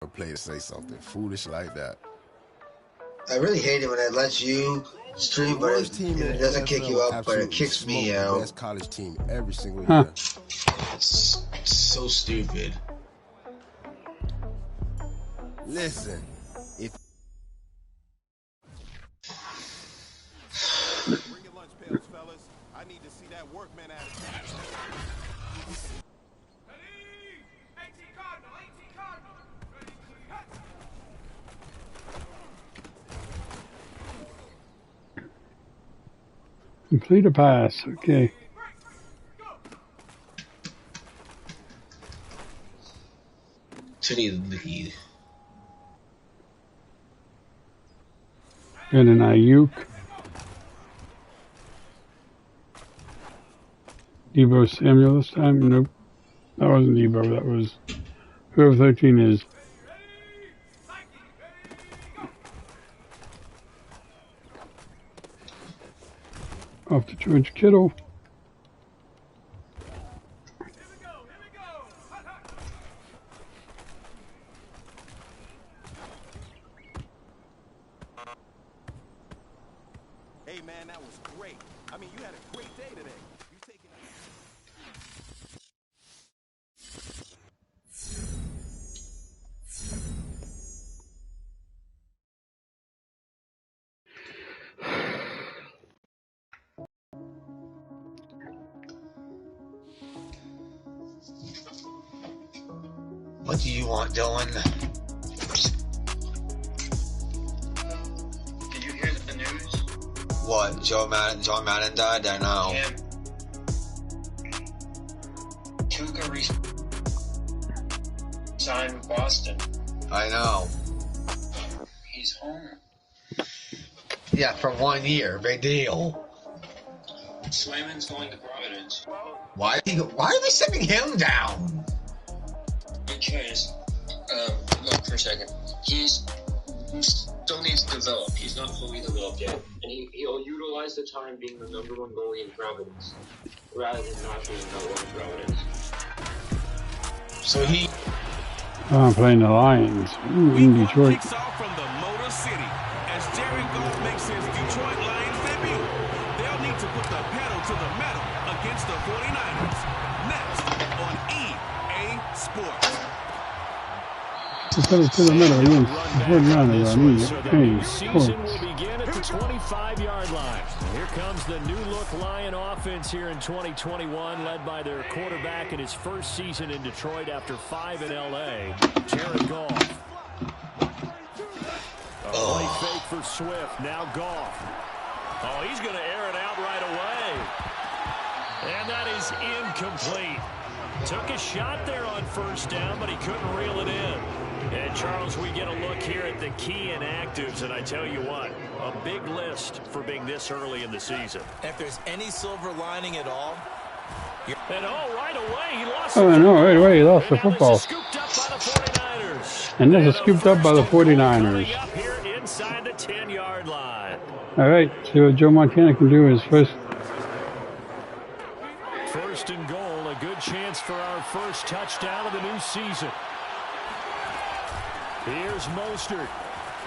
play to say something foolish like that. I really hate it when it lets you stream, but it doesn't kick you out, but it kicks me out. The best college team every single year. It's so stupid. Listen, if bring your lunch pails, fellas. I need to see that workman attitude. Complete a pass, okay. To the lead. And an Ayuk. Debo Samuel this time? Nope. That wasn't Debo, that was whoever 13 is. Off to George Kittle. Hey man, that was great. I mean, you had a great day today. You taking What do you want, Dylan? Did you hear the news? What? John Madden died? I know. Yeah. Tuca resigned with Boston. I know. He's home. Yeah, for 1 year. Big deal. Swayman's going to Providence. Why are they sending him down? Because, look for a second. He still needs to develop. He's not fully developed yet. And he'll utilize the time being the number one goalie in Providence, rather than not being number one in Providence. So he... Oh, I'm playing the Lions. Ooh, in Detroit. Kicks off from the Motor City as Jared Goff makes his Detroit Lions debut. They'll need to put the pedal to the metal against the 49ers. Next on EA Sports. The pedal to the metal against the 49ers. Season will begin at the 25-yard line. Here comes the new-look Lion offense here in 2021, led by their quarterback in his first season in Detroit after 5 in L.A., Jared Goff. A play fake for Swift. Now Goff. Oh, he's going to air it out right away. And that is incomplete. Took a shot there on first down, but he couldn't reel it in. And, Charles, we get a look here at the key inactives, and I tell you what, a big list for being this early in the season. If there's any silver lining at all... And, right away, he lost Oh, no, right away, he lost the and football. This is scooped up by the 49ers. And this is scooped up by the 49ers. Up here inside the 10-yard line. All right, see what Joe Montana can do is first. First and goal, a good chance for our first touchdown of the new season. Here's Mostert.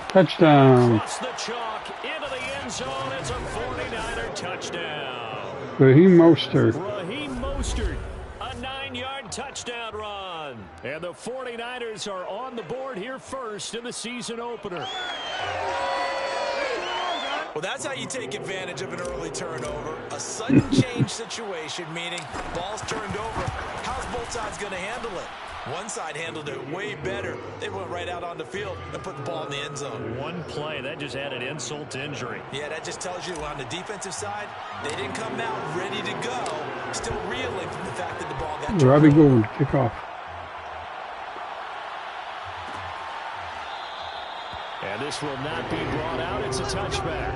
Touchdown. Across the chalk, into the end zone. It's a 49er touchdown. Raheem Mostert. Raheem Mostert, a 9-yard touchdown run. And the 49ers are on the board here first in the season opener. Well, that's how you take advantage of an early turnover. A sudden change situation, meaning ball's turned over. How's both sides going to handle it? One side handled it way better. They went right out on the field and put the ball in the end zone. One play, that just added insult to injury. Yeah, that just tells you on the defensive side, they didn't come out ready to go. Still reeling from the fact that the ball got turned Robbie over. Gould, kickoff. And this will not be brought out. It's a touchback.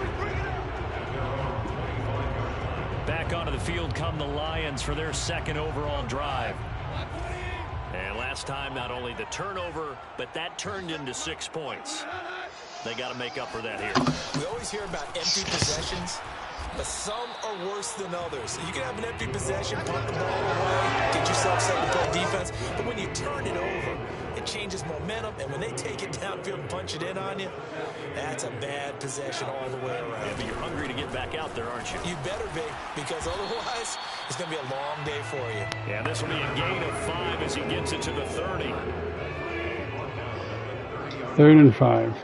Back onto the field come the Lions for their second overall drive. And last time, not only the turnover, but that turned into 6 points. They got to make up for that here. We always hear about empty possessions, but some are worse than others. You can have an empty possession, punt the ball away, get yourself set to play defense, but when you turn it over, it changes momentum, and when they take it downfield and punch it in on you, that's a bad possession all the way around. Yeah, but you're hungry to get back out there, aren't you? You better be, because otherwise, it's going to be a long day for you. Yeah, this will be a gain of 5 as he gets it to the 30. 3rd and 5.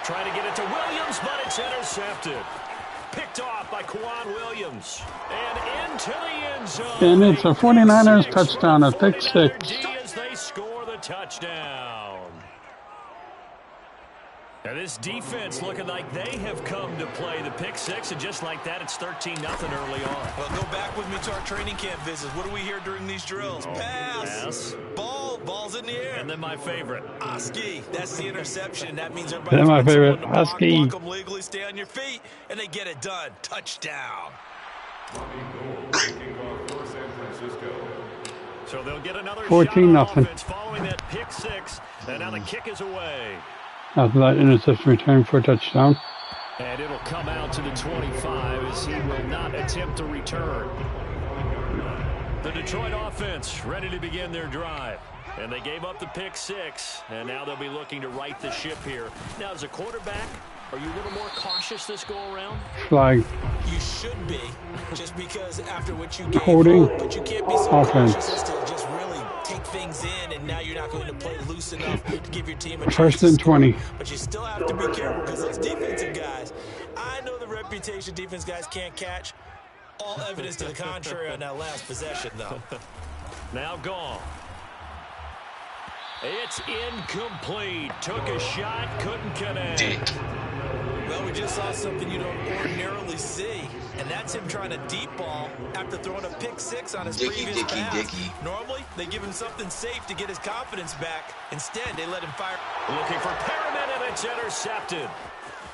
Trying to get it to Williams, but it's intercepted. Picked off by Quan Williams. And into the end zone. And it's a 49ers touchdown, a pick 6. As they score the touchdown. Now this defense looking like they have come to play the pick 6, and just like that, it's 13-0 early on. Well, go back with me to our training camp visits. What do we hear during these drills? Pass. Ball's in the air. And then my favorite. Oski. That's the interception. That means everybody. That's my favorite. Oski. Block them legally, stay on your feet, and they get it done. Touchdown. So they'll get another 14-0 following that pick 6, and now the kick is away. After that interception return for a touchdown. And it'll come out to the 25 as he will not attempt to return. The Detroit offense ready to begin their drive. And they gave up the pick 6, and now they'll be looking to right the ship here. Now, as a quarterback, are you a little more cautious this go-around? Flag. You should be, just because after what you gave Holding. up, but you can't be so Offense. cautious as to just really take things in, and now you're not going to play loose enough to give your team a chance. 1st and 20. But you still have to be careful, because those defensive guys, I know the reputation defense guys can't catch. All evidence to the contrary on that last possession, though. Now gone. It's incomplete. Took a shot, couldn't connect. Well, we just saw something you don't ordinarily see, and that's him trying to deep ball after throwing a pick 6 on his previous pass. Normally, they give him something safe to get his confidence back. Instead, they let him fire. Looking for Perriman, and it's intercepted.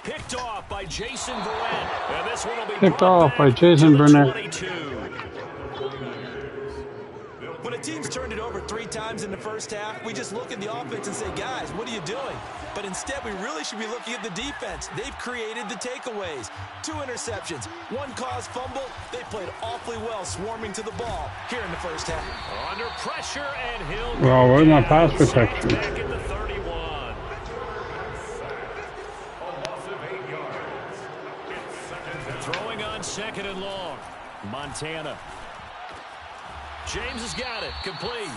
Picked off by Jason Burnett. And this one will be picked off by Jason Burnett. 22. When a team's turned it over 3 times in the first half, we just look at the offense and say, guys, what are you doing? But instead, we really should be looking at the defense. They've created the takeaways. 2 interceptions, 1 caused fumble. They played awfully well swarming to the ball here in the first half. Under pressure, and he'll Well, where's my pass protection? back at the 31. Throwing on 2nd and long. Montana. James has got it. Complete.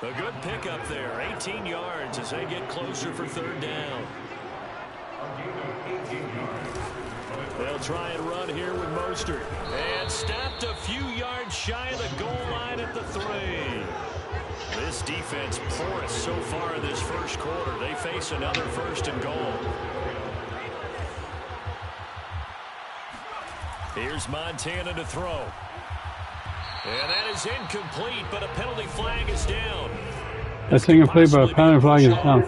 A good pickup there. 18 yards as they get closer for 3rd down. They'll try and run here with Mostert. And stopped a few yards shy of the goal line at the 3. This defense porous so far in this first quarter. They face another 1st and goal. Here's Montana to throw. And that is incomplete, but a penalty flag is down. That's incomplete, but a penalty flag is down.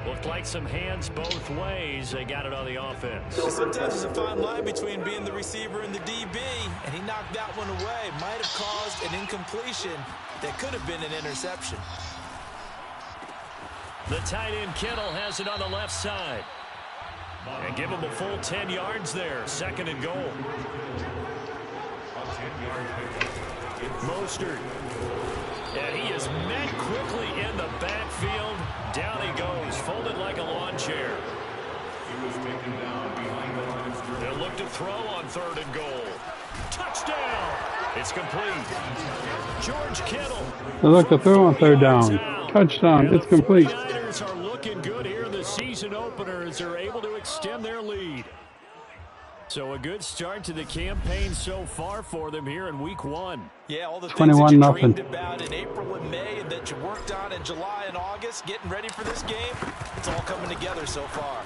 Looked like some hands both ways. They got it on the offense. Sometimes there's a fine line between being the receiver and the DB, and he knocked that one away. Might have caused an incompletion that could have been an interception. The tight end Kittle has it on the left side. And give him a full 10 yards there. 2nd and goal. Mostert. And he is met quickly in the backfield. Down he goes, folded like a lawn chair. They'll look to throw on 3rd and goal. Touchdown! It's complete. George Kittle. They look to throw on 3rd down. Touchdown. It's complete. The 49ers are looking good here in the season opener as they're able to extend their lead. So a good start to the campaign so far for them here in week 1. Yeah, all the things that you 21-0. dreamed about in April and May and that you worked on in July and August, getting ready for this game, it's all coming together so far.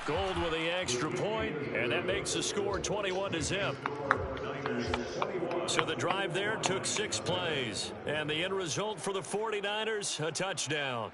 Gold with the extra point, and that makes the score 21-0. So the drive there took 6 plays, and the end result for the 49ers, a touchdown.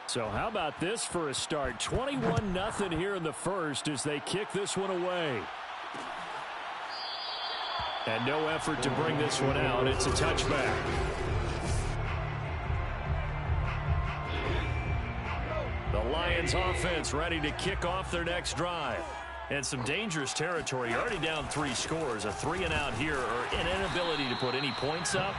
So how about this for a start? 21-0 here in the first as they kick this one away. And no effort to bring this one out. It's a touchback. The Lions offense ready to kick off their next drive. And some dangerous territory. You're already down 3 scores. A 3-and-out here or an inability to put any points up.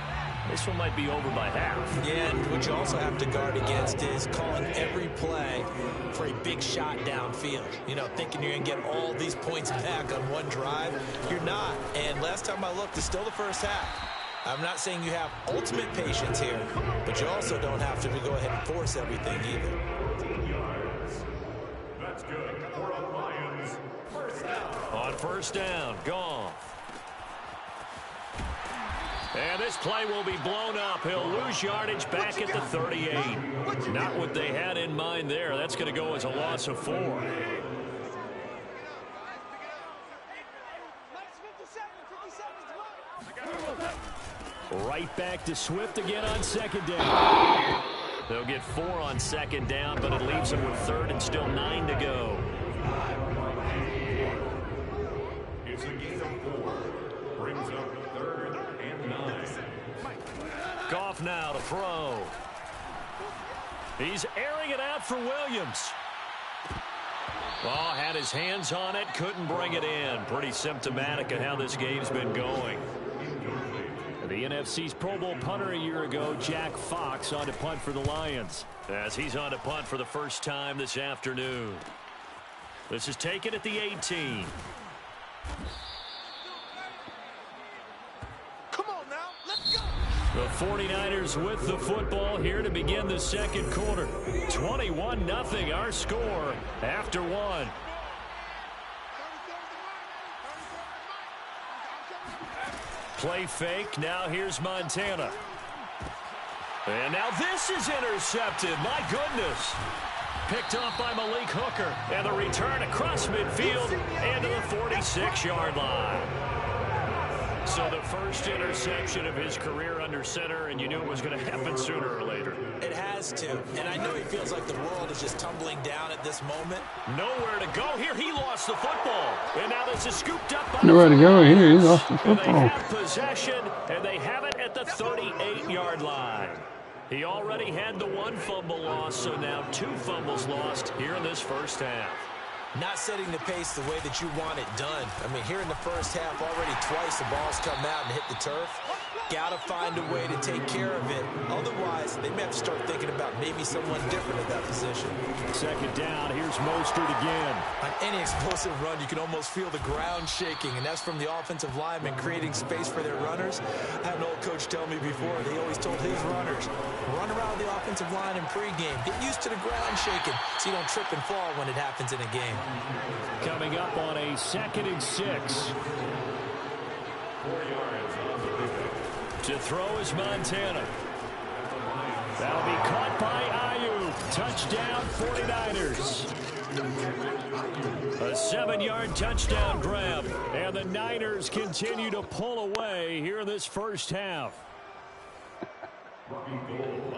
This one might be over by half. Yeah, and what you also have to guard against is calling every play for a big shot downfield. You know, thinking you're going to get all these points back on one drive. You're not. And last time I looked, it's still the first half. I'm not saying you have ultimate patience here, but you also don't have to go ahead and force everything either. That's good. For the Lions. On first down, Goff. And this play will be blown up. He'll lose yardage back at the 38. Not what they had in mind there. That's going to go as a loss of 4. Right back to Swift again on second down. They'll get 4 on second down, but it leaves them with third and still 9 to go. It's a gain of 4. Brings up 3rd and 9. Goff now to throw. He's airing it out for Williams. Oh, had his hands on it, couldn't bring it in. Pretty symptomatic of how this game's been going. The NFC's Pro Bowl punter a year ago, Jack Fox, on to punt for the Lions. As he's on to punt for the first time this afternoon. This is taken at the 18. Come on now, let's go. The 49ers with the football here to begin the second quarter. 21-0 our score after 1. Play fake. Now here's Montana. And now this is intercepted. My goodness. Picked off by Malik Hooker. And the return across midfield and to the 46-yard line. So the first interception of his career under center, and you knew it was going to happen sooner or later. It has to. And I know he feels like the world is just tumbling down at this moment. Nowhere to go here. He lost the football. And now this is scooped up by Nowhere to go here. He lost the football. And they have possession, and they have it at the 38-yard line. He already had the 1 fumble loss, so now 2 fumbles lost here in this first half. Not setting the pace the way that you want it done. I mean, here in the first half, already twice the ball's come out and hit the turf. Got to find a way to take care of it. Otherwise, they may have to start thinking about maybe someone different at that position. Second down, here's Mostert again. On any explosive run, you can almost feel the ground shaking, and that's from the offensive linemen creating space for their runners. I had an old coach tell me before, they always told his runners, run around the offensive line in pregame. Get used to the ground shaking so you don't trip and fall when it happens in a game. Coming up on a 2nd and 6. To throw is Montana. That'll be caught by Ayuk. Touchdown 49ers. A 7-yard touchdown grab. And the Niners continue to pull away here in this first half.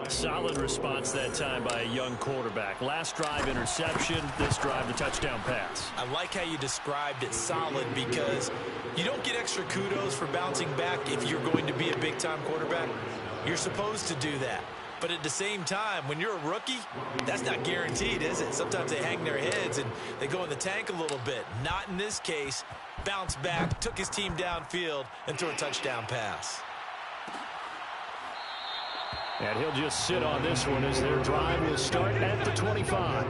Solid response that time by a young quarterback. Last drive interception, this drive the touchdown pass. I like how you described it solid because you don't get extra kudos for bouncing back if you're going to be a big-time quarterback. You're supposed to do that. But at the same time, when you're a rookie, that's not guaranteed, is it? Sometimes they hang their heads and they go in the tank a little bit. Not in this case. Bounced back, took his team downfield, and threw a touchdown pass. And he'll just sit on this one as their drive will start at the 25.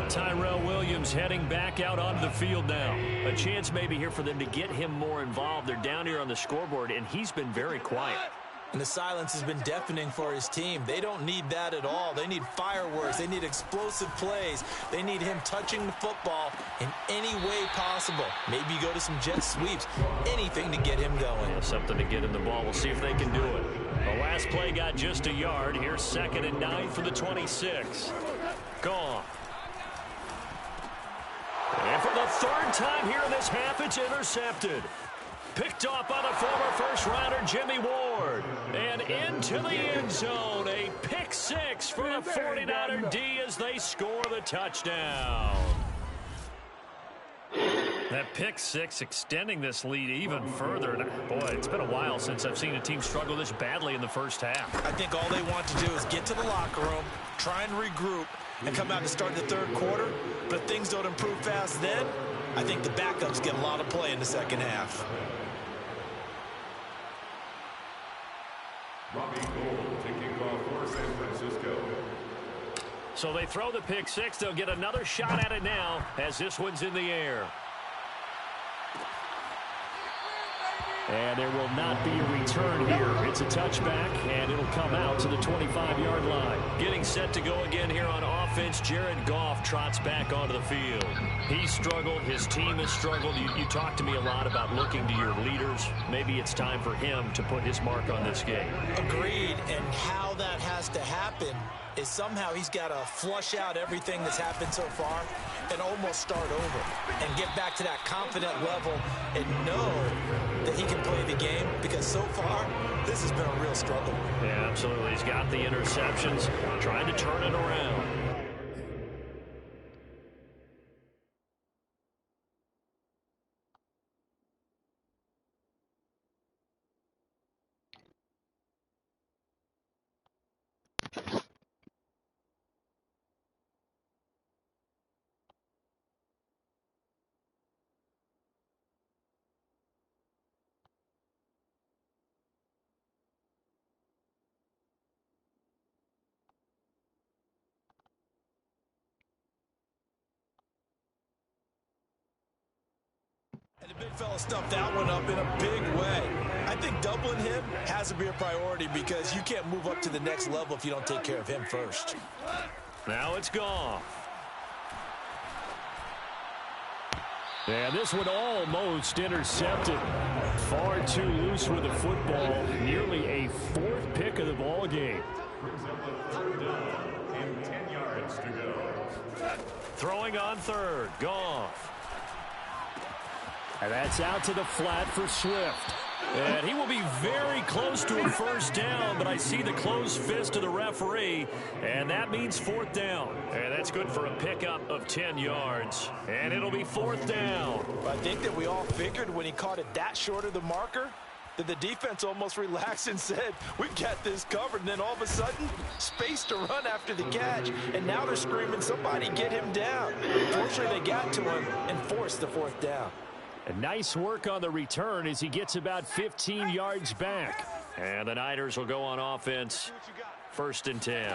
Tyrell Williams heading back out onto the field now. A chance maybe here for them to get him more involved. They're down here on the scoreboard, and he's been very quiet. And the silence has been deafening for his team. They don't need that at all. They need fireworks. They need explosive plays. They need him touching the football in any way possible. Maybe you go to some jet sweeps. Anything to get him going. Yeah, something to get him the ball. We'll see if they can do it. The last play got just a yard. Here's 2nd and 9 for the 26. Gone. And for the 3rd time here in this half, it's intercepted. Picked off by the former first-rounder Jimmy Ward. And into the end zone. A pick six for the 49er D as they score the touchdown. That pick six extending this lead even further. Boy, it's been a while since I've seen a team struggle this badly in the first half. I think all they want to do is get to the locker room, try and regroup, and come out to start the third quarter. But if things don't improve fast then, I think the backups get a lot of play in the second half. Robbie Gould taking off for San Francisco. So they throw the pick six. They'll get another shot at it now as this one's in the air. And there will not be a return here. It's a touchback, and it'll come out to the 25-yard line. Getting set to go again here on offense, Jared Goff trots back onto the field. He struggled. His team has struggled. You talked to me a lot about looking to your leaders. Maybe it's time for him to put his mark on this game. Agreed, and how that has to happen is somehow he's got to flush out everything that's happened so far and almost start over and get back to that confident level and know that he can play the game, because so far this has been a real struggle. Yeah, absolutely. He's got the interceptions, trying to turn it around. And the big fella stuffed that one up in a big way. I think doubling him has to be a priority, because you can't move up to the next level if you don't take care of him first. Now it's Goff. And this one almost intercepted. Far too loose with the football. Nearly a fourth pick of the ball game. Brings up the third down and 10 yards to go. Throwing on third, Goff. And that's out to the flat for Swift. And he will be very close to a first down, but I see the closed fist of the referee, and that means fourth down. And that's good for a pickup of 10 yards. And it'll be fourth down. I think that we all figured when he caught it that short of the marker that the defense almost relaxed and said, we've got this covered. And then all of a sudden, space to run after the catch. And now they're screaming, somebody get him down. Fortunately, they got to him and forced the fourth down. And nice work on the return as he gets about 15 yards back. And the Niners will go on offense. 1st and 10.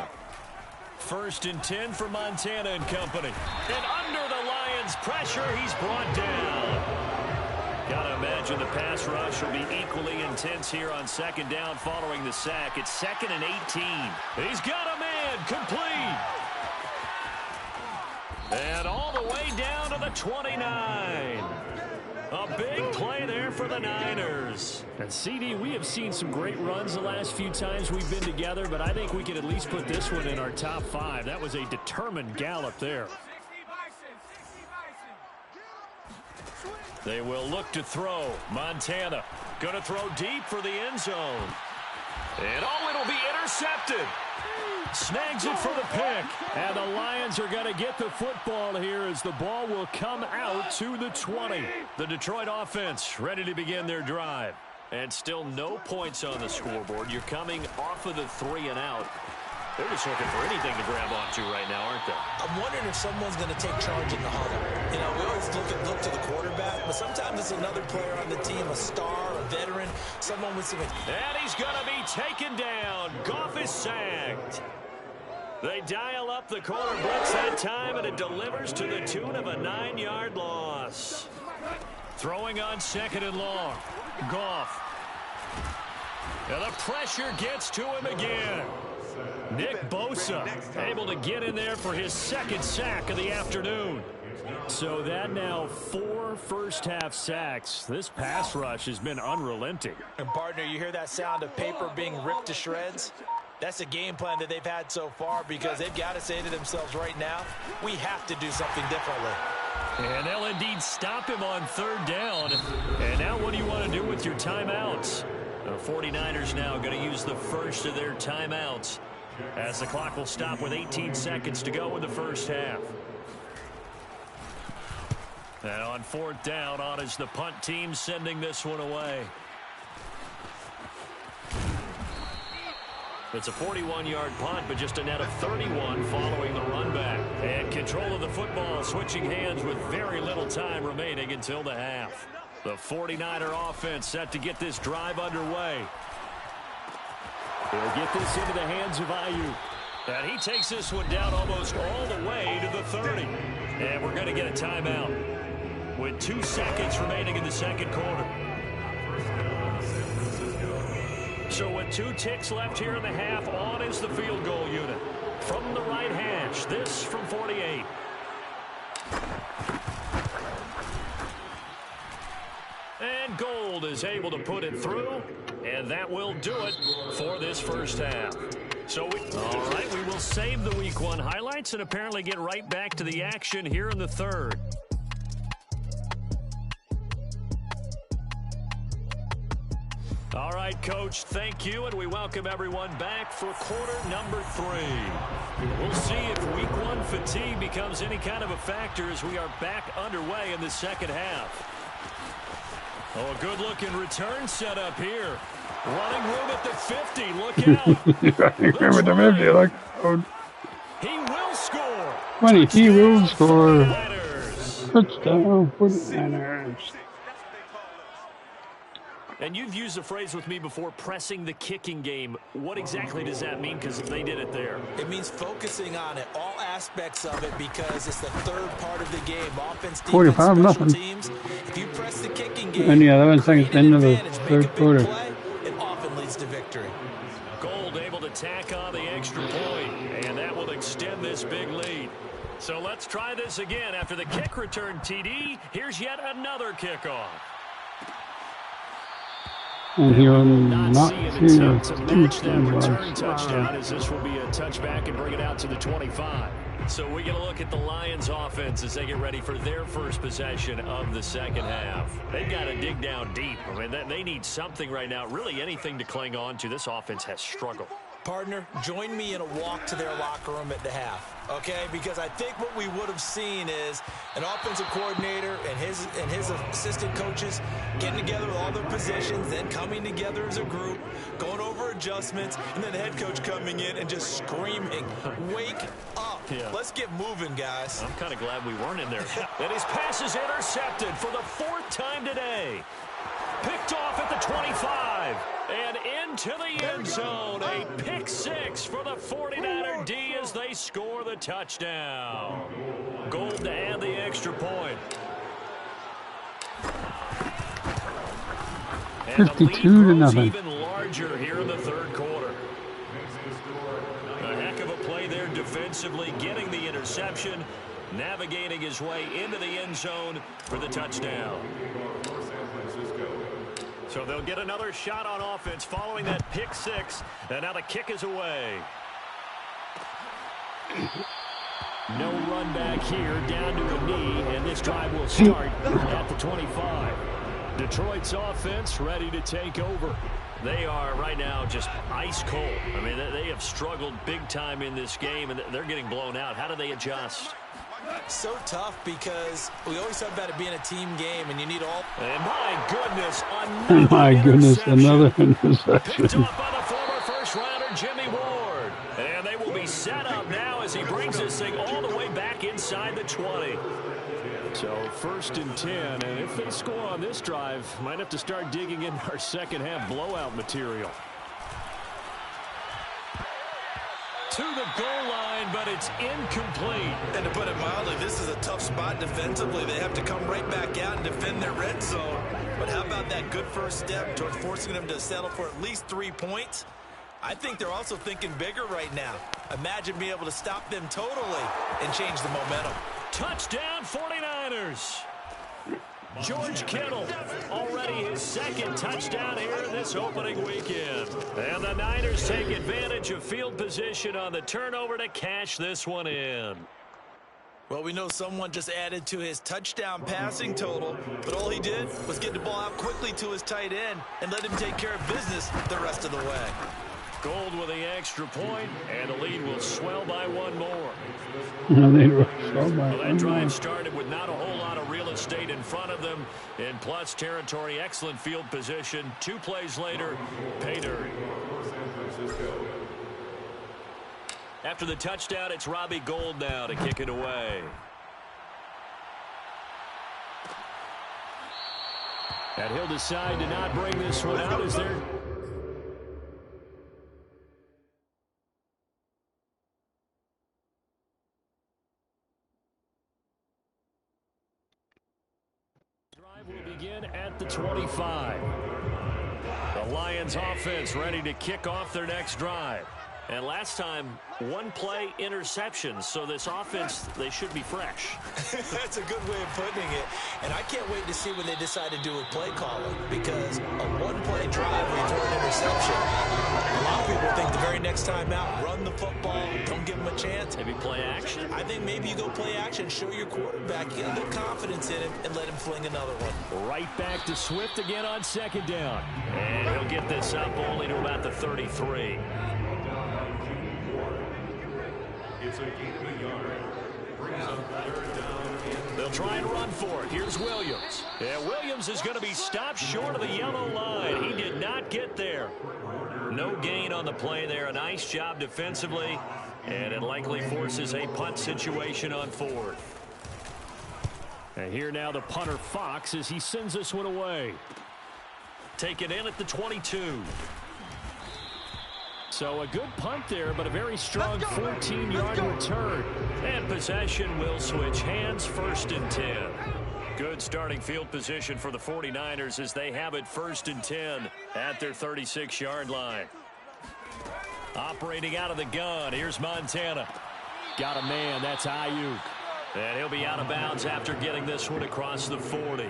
1st and 10 for Montana and company. And under the Lions' pressure, he's brought down. Gotta imagine the pass rush will be equally intense here on 2nd down following the sack. It's 2nd and 18. He's got a man complete. And all the way down to the 29. A big play there for the Niners. And CD, we have seen some great runs the last few times we've been together, but I think we can at least put this one in our top 5. That was a determined gallop there. They will look to throw. Montana going to throw deep for the end zone. And oh, it'll be intercepted. Snags it for the pick. And the Lions are going to get the football here as the ball will come out to the 20. The Detroit offense ready to begin their drive. And still no points on the scoreboard. You're coming off of the 3 and out. They're just looking for anything to grab onto right now, aren't they? I'm wondering if someone's going to take charge in the huddle. You know, we always look to the quarterback, but sometimes it's another player on the team, a star, a veteran, someone with some... And he's going to be taken down. Goff is sacked. They dial up the corner blitz that time, and it delivers to the tune of a 9-yard loss. Throwing on 2nd and long. Goff. And the pressure gets to him again. Nick Bosa able to get in there for his 2nd sack of the afternoon. So that now 4 first-half sacks. This pass rush has been unrelenting. And, partner, you hear that sound of paper being ripped to shreds? That's a game plan that they've had so far, because they've got to say to themselves right now, we have to do something differently. And they'll indeed stop him on 3rd down. And now what do you want to do with your timeouts? The 49ers now going to use the first of their timeouts as the clock will stop with 18 seconds to go in the first half. And on 4th down, on is the punt team sending this one away. It's a 41-yard punt, but just a net of 31 following the run back. And control of the football switching hands with very little time remaining until the half. The 49er offense set to get this drive underway. They'll get this into the hands of Ayuk. And he takes this one down almost all the way to the 30. And we're going to get a timeout with 2 seconds remaining in the second quarter. So with 2 ticks left here in the half, on is the field goal unit. From the right hash, this from 48. And Gold is able to put it through, and that will do it for this first half. All right, we will save the Week 1 highlights and apparently get right back to the action here in the third. All right, Coach, thank you, and we welcome everyone back for quarter number 3. We'll see if Week 1 fatigue becomes any kind of a factor as we are back underway in the second half. Oh, a good-looking return set up here. Running room at the 50. Look out. Running room at the 50. Look out. He will score. Funny, he will score. Touchdown, 49ers. And you've used the phrase with me before, pressing the kicking game. What exactly does that mean? Because they did it there. It means focusing on it, all aspects of it, because it's the third part of the game. Offense, defense, 45, special nothing. teams. If you press the kicking game, And 11 seconds into the third quarter. Play, it often leads to victory. Gold able to tack on the extra point, and that will extend this big lead. So let's try this again. After the kick return, TD, here's yet another kickoff. And he will not see to match that return touchdown, as this will be a touchback and bring it out to the 25. So we get a look at the Lions offense as they get ready for their first possession of the second half. They've got to dig down deep. I mean, they need something right now, really anything to cling on to. This offense has struggled. Partner, join me in a walk to their locker room at the half, okay? Because I think what we would have seen is an offensive coordinator and his assistant coaches getting together with all their positions, then coming together as a group, going over adjustments, and then the head coach coming in and just screaming, wake up. Yeah. Let's get moving, guys. I'm kind of glad we weren't in there. And his pass is intercepted for the 4th time today. Picked off at the 25 and into the end zone. A pick 6 for the 49er D as they score the touchdown. Gold to add the extra point. And 52 to nothing. Even larger here in the third quarter. A heck of a play there defensively, getting the interception, navigating his way into the end zone for the touchdown. So they'll get another shot on offense following that pick 6. And now the kick is away. No run back here, down to a knee, and this drive will start at the 25. Detroit's offense ready to take over. They are right now just ice cold. I mean, they have struggled big time in this game, and they're getting blown out. How do they adjust? So tough because we always talk about it being a team game, and you need all. And my goodness, another interception. Picked up by the former first-rounder Jimmy Ward. And they will be set up now as he brings this thing all the way back inside the 20. So 1st and 10, and if they score on this drive, might have to start digging in our second half blowout material. To the goal line, but it's incomplete. And to put it mildly, this is a tough spot defensively. They have to come right back out and defend their red zone. But how about that good first step towards forcing them to settle for at least 3 points? I think they're also thinking bigger right now. Imagine being able to stop them totally and change the momentum. Touchdown 49ers. George Kittle, already his 2nd touchdown here this opening weekend. And the Niners take advantage of field position on the turnover to cash this one in. Well, we know someone just added to his touchdown passing total, but all he did was get the ball out quickly to his tight end and let him take care of business the rest of the way. Gold with the extra point, and the lead will swell by one more. Well, that drive started with not a whole lot of real estate in front of them. In plus territory, excellent field position. 2 plays later, pay dirt. After the touchdown, it's Robbie Gould now to kick it away. And he'll decide to not bring this one out as they're... Drive will begin at the 25. The Lions offense ready to kick off their next drive. And last time, 1 play interception. So this offense, they should be fresh. That's a good way of putting it. And I can't wait to see what they decide to do with play calling. Because a 1-play drive where you throw an interception, a lot of people think the very next time out, run the football, don't give them a chance. Maybe play action? I think maybe you go play action, show your quarterback, get a little confidence in him, and let him fling another one. Right back to Swift again on 2nd down. And he'll get this up only to about the 33. It's a gain of a yard. Brings up 3rd down. They'll try and run for it. Here's Williams. Yeah, Williams is going to be stopped short of the yellow line. He did not get there. No gain on the play there. A nice job defensively. And it likely forces a punt situation on 4th. And here now the punter Fox as he sends this one away. Take it in at the 22. So a good punt there, but a very strong 14-yard return. And possession will switch hands, 1st and 10. Good starting field position for the 49ers as they have it 1st and 10 at their 36-yard line. Operating out of the gun, here's Montana. Got a man, that's Ayuk. And he'll be out of bounds after getting this one across the 40.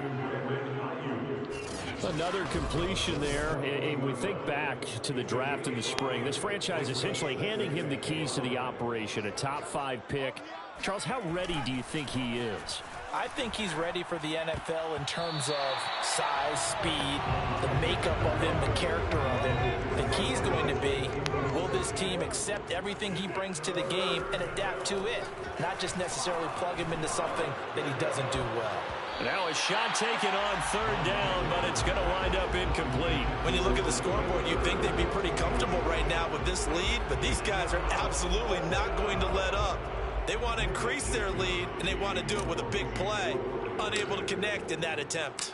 Another completion there, and we think back to the draft in the spring. This franchise essentially handing him the keys to the operation, a top 5 pick. Charles, how ready do you think he is? I think he's ready for the NFL in terms of size, speed, the makeup of him, the character of him. The key is going to be, will this team accept everything he brings to the game and adapt to it, not just necessarily plug him into something that he doesn't do well. Now a shot taken on 3rd down, but it's going to wind up incomplete. When you look at the scoreboard, you'd think they'd be pretty comfortable right now with this lead, but these guys are absolutely not going to let up. They want to increase their lead, and they want to do it with a big play. Unable to connect in that attempt.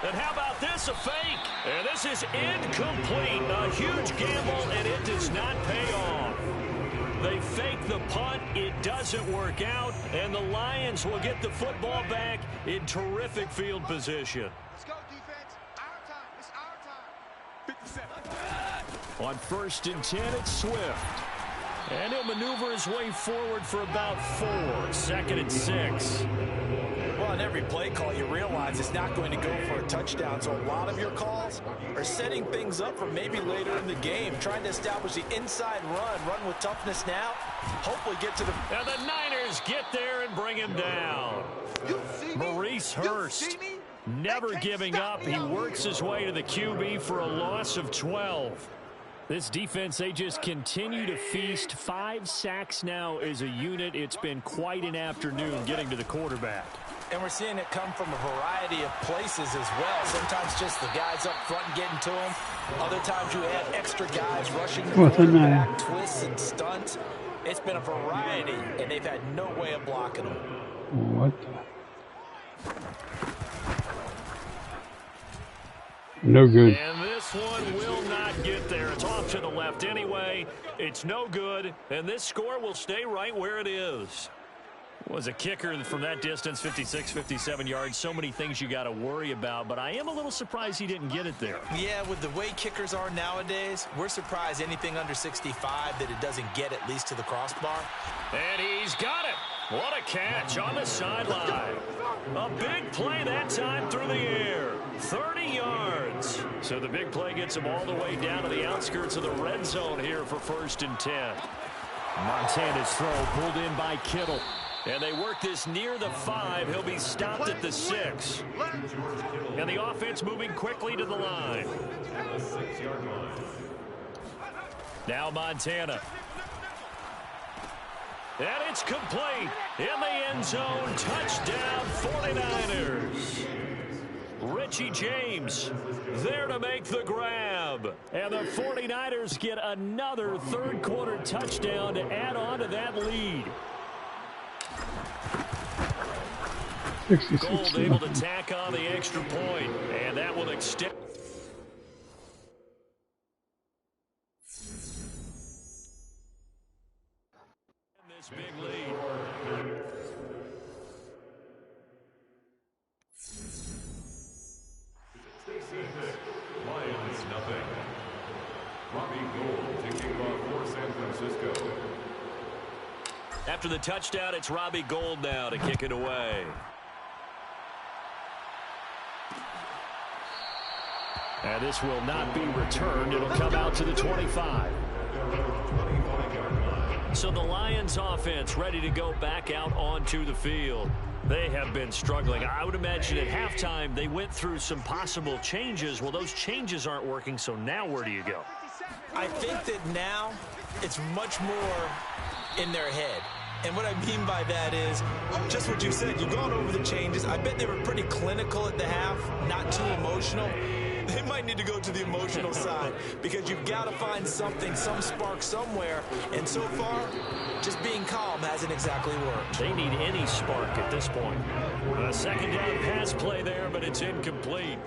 And how about this, a fake? And this is incomplete. A huge gamble, and it does not pay off. They fake the punt. It doesn't work out, and the Lions will get the football back in terrific field position. Let's go, defense. Our time. It's our time. 57. On 1st and 10, it's Swift. And he'll maneuver his way forward for about 4. 2nd and 6. Well, in every play call, you realize it's not going to go for a touchdown. So a lot of your calls are setting things up for maybe later in the game, trying to establish the inside run with toughness now, hopefully get to the... And the Niners get there and bring him down. Maurice Hurst, never giving up. He works his way to the QB for a loss of 12. This defense, they just continue to feast. 5 sacks now as a unit. It's been quite an afternoon getting to the quarterback. And we're seeing it come from a variety of places as well. Sometimes just the guys up front getting to him. Other times you add extra guys rushing the quarterback, twists and stunts. It's been a variety, and they've had no way of blocking them. What? No good. And this one will not get there. It's off to the left anyway. It's no good, and this score will stay right where it is. Was a kicker from that distance, 56, 57 yards. So many things you got to worry about, but I am a little surprised he didn't get it there. Yeah, with the way kickers are nowadays, we're surprised anything under 65 that it doesn't get at least to the crossbar. And he's got it. What a catch on the sideline. A big play that time through the air. 30 yards. So the big play gets him all the way down to the outskirts of the red zone here for 1st and 10. Montana's throw pulled in by Kittle. And they work this near the 5. He'll be stopped at the 6. And the offense moving quickly to the line. Now Montana. And it's complete. In the end zone. Touchdown 49ers. Richie James there to make the grab. And the 49ers get another third-quarter touchdown to add on to that lead. Gold able to tack on the extra point, and that will extend this big lead. Lions nothing. Robbie Gould taking off for San Francisco. After the touchdown, it's Robbie Gould now to kick it away. And this will not be returned. It'll come out to the 25. So the Lions offense ready to go back out onto the field. They have been struggling. I would imagine at halftime they went through some possible changes. Well, those changes aren't working, so now where do you go? I think that now it's much more in their head. And what I mean by that is just what you said. You've gone over the changes. I bet they were pretty clinical at the half, not too emotional. They might need to go to the emotional side because you've got to find something, some spark somewhere. And so far, just being calm hasn't exactly worked. They need any spark at this point. A second down pass play there, but it's incomplete.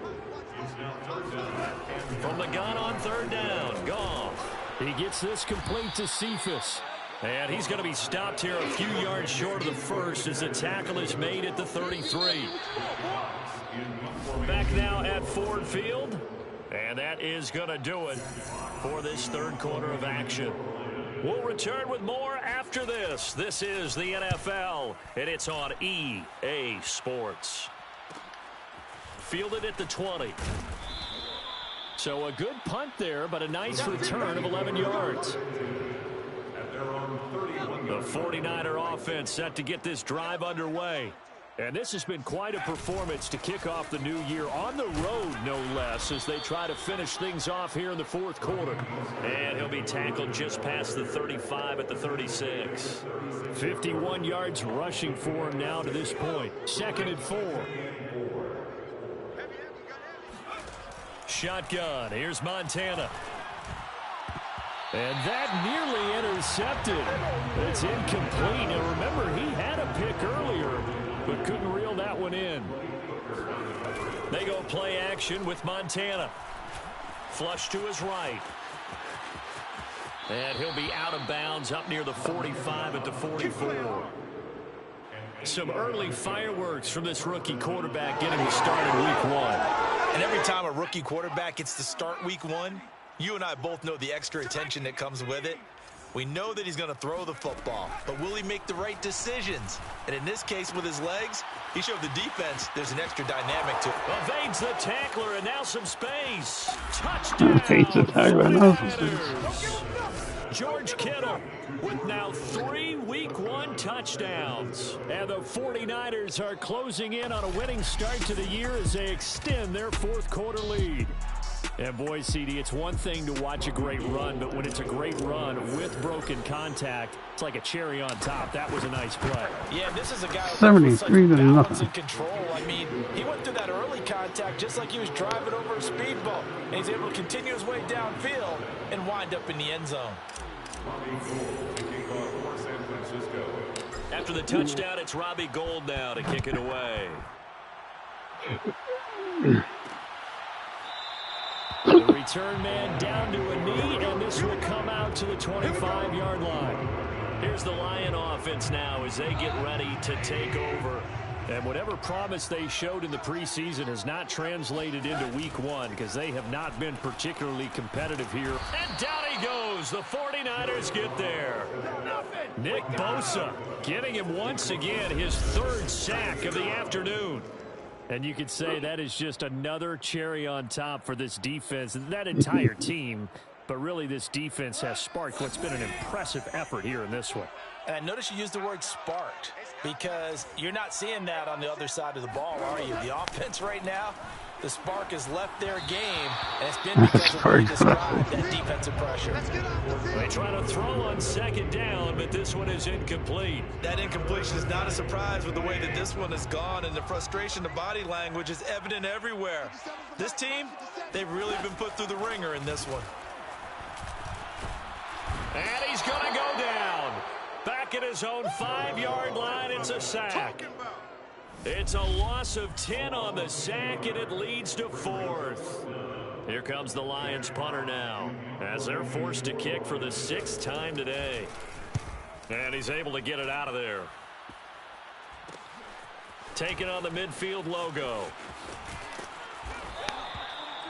From the gun on third down, Goff. He gets this complete to Cephas. And he's going to be stopped here a few yards short of the first as the tackle is made at the 33. Back now at Ford Field. And that is going to do it for this third quarter of action. We'll return with more after this. This is the NFL, and it's on EA Sports. Fielded at the 20. So a good punt there, but a nice return of 11 yards. The 49er offense set to get this drive underway. And this has been quite a performance to kick off the new year on the road, no less, as they try to finish things off here in the fourth quarter. And he'll be tackled just past the 35 at the 36. 51 yards rushing for him now to this point. 2nd and 4. Shotgun. Here's Montana. And that nearly intercepted. It's incomplete. Now remember, he had a pick earlier, but couldn't reel that one in. They go play action with Montana. Flush to his right. And he'll be out of bounds up near the 45 at the 44. Some early fireworks from this rookie quarterback getting the start in week 1. And every time a rookie quarterback gets to start week 1, you and I both know the extra attention that comes with it. We know that he's going to throw the football, but will he make the right decisions? And in this case, with his legs, he showed the defense there's an extra dynamic to it. Evades the tackler, and now some space. Touchdown! Evades the tackler, and now some space. George Kittle with now 3 week 1 touchdowns. And the 49ers are closing in on a winning start to the year as they extend their fourth quarter lead. And boy, CD, it's one thing to watch a great run, but when it's a great run with broken contact, it's like a cherry on top. That was a nice play. Yeah, this is a guy with 73 to balance nothing. and control. I mean, he went through that early contact just like he was driving over a speedboat. And he's able to continue his way downfield and wind up in the end zone. After the touchdown, it's Robbie Gould now to kick it away. The return man down to a knee, and this will come out to the 25-yard line. Here's the Lion offense now as they get ready to take over. And whatever promise they showed in the preseason has not translated into week 1 because they have not been particularly competitive here. And down he goes. The 49ers get there. Nick Bosa getting him once again his 3rd sack of the afternoon. And you could say that is just another cherry on top for this defense and that entire team. But really, this defense has sparked what's been an impressive effort here in this one. And I notice you used the word sparked because you're not seeing that on the other side of the ball, are you? The offense right now, the spark has left their game, and it's been because of what you described, that defensive pressure. They try to throw on second down, but this one is incomplete. That incompletion is not a surprise with the way that this one has gone, and the frustration, the body language is evident everywhere. This team, they've really been put through the ringer in this one. And he's going to go down. Back at his own 5-yard line, it's a sack. It's a loss of 10 on the sack, and it leads to 4th. Here comes the Lions punter now, as they're forced to kick for the 6th time today. And he's able to get it out of there. Taking on the midfield logo.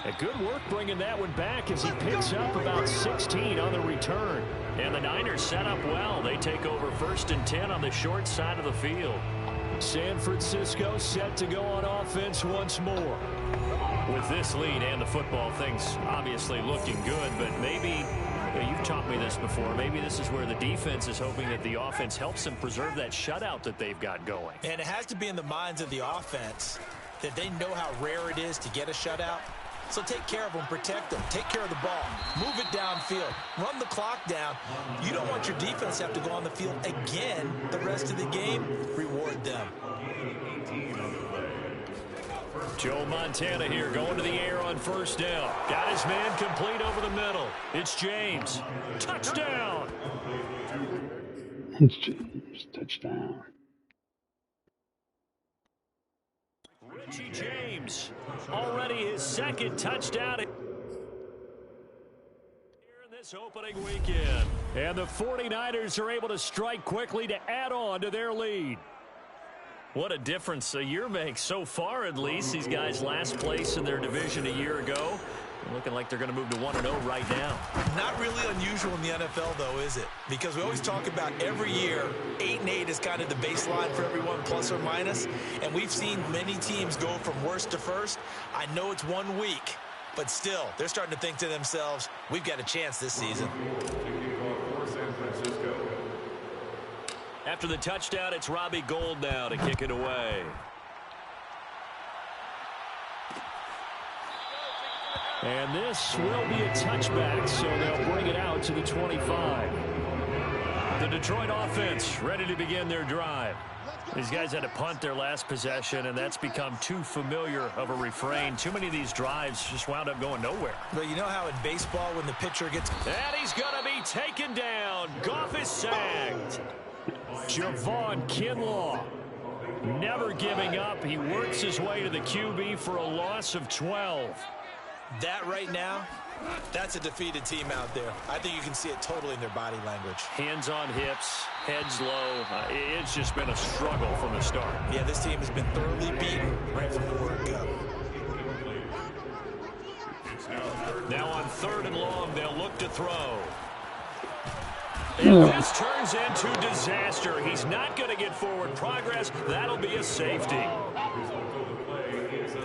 A good work bringing that one back as he picks up about 16 on the return. And the Niners set up well. They take over 1st and 10 on the short side of the field. San Francisco set to go on offense once more. With this lead and the football, things obviously looking good, but maybe, you've taught me this before, maybe this is where the defense is hoping that the offense helps them preserve that shutout that they've got going. And it has to be in the minds of the offense that they know how rare it is to get a shutout. So take care of them, protect them, take care of the ball, move it downfield, run the clock down. You don't want your defense to have to go on the field again the rest of the game. Reward them. Joe Montana here going to the air on 1st down. Got his man complete over the middle. It's James. Touchdown. It's James. Touchdown. Richie James, already his 2nd touchdown here in this opening weekend. And the 49ers are able to strike quickly to add on to their lead. What a difference a year makes so far, at least. These guys last place in their division a year ago. Looking like they're going to move to 1-0 right now. Not really unusual in the NFL, though, is it? Because we always talk about every year, 8-8 is kind of the baseline for everyone, plus or minus. And we've seen many teams go from worst to first. I know it's 1 week, but still, they're starting to think to themselves, we've got a chance this season. After the touchdown, it's Robbie Gould now to kick it away. And this will be a touchback, so they'll bring it out to the 25. The Detroit offense ready to begin their drive. These guys had to punt their last possession, and that's become too familiar of a refrain. Too many of these drives just wound up going nowhere. But you know how in baseball when the pitcher gets... And he's going to be taken down. Goff is sacked. Javon Kinlaw never giving up. He works his way to the QB for a loss of 12. That right now, that's a defeated team out there. I think you can see it totally in their body language. Hands on hips, heads low. It's just been a struggle from the start. Yeah, this team has been thoroughly beaten right from the word go. Now on 3rd and long, they'll look to throw. And this turns into disaster. He's not going to get forward progress. That'll be a safety.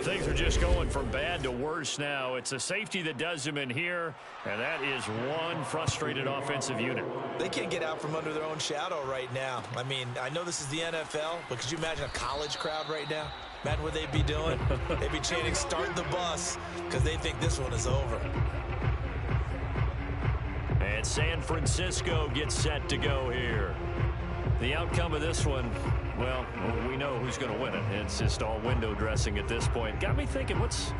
Things are just going from bad to worse now. It's a safety that does him in here, and that is one frustrated offensive unit. They can't get out from under their own shadow right now. I mean, I know this is the NFL, but could you imagine a college crowd right now? Imagine what they'd be doing. They'd be chanting, "Start the bus," because they think this one is over. And San Francisco gets set to go here. The outcome of this one, well, we know who's going to win it. It's just all window dressing at this point. Got me thinking, what's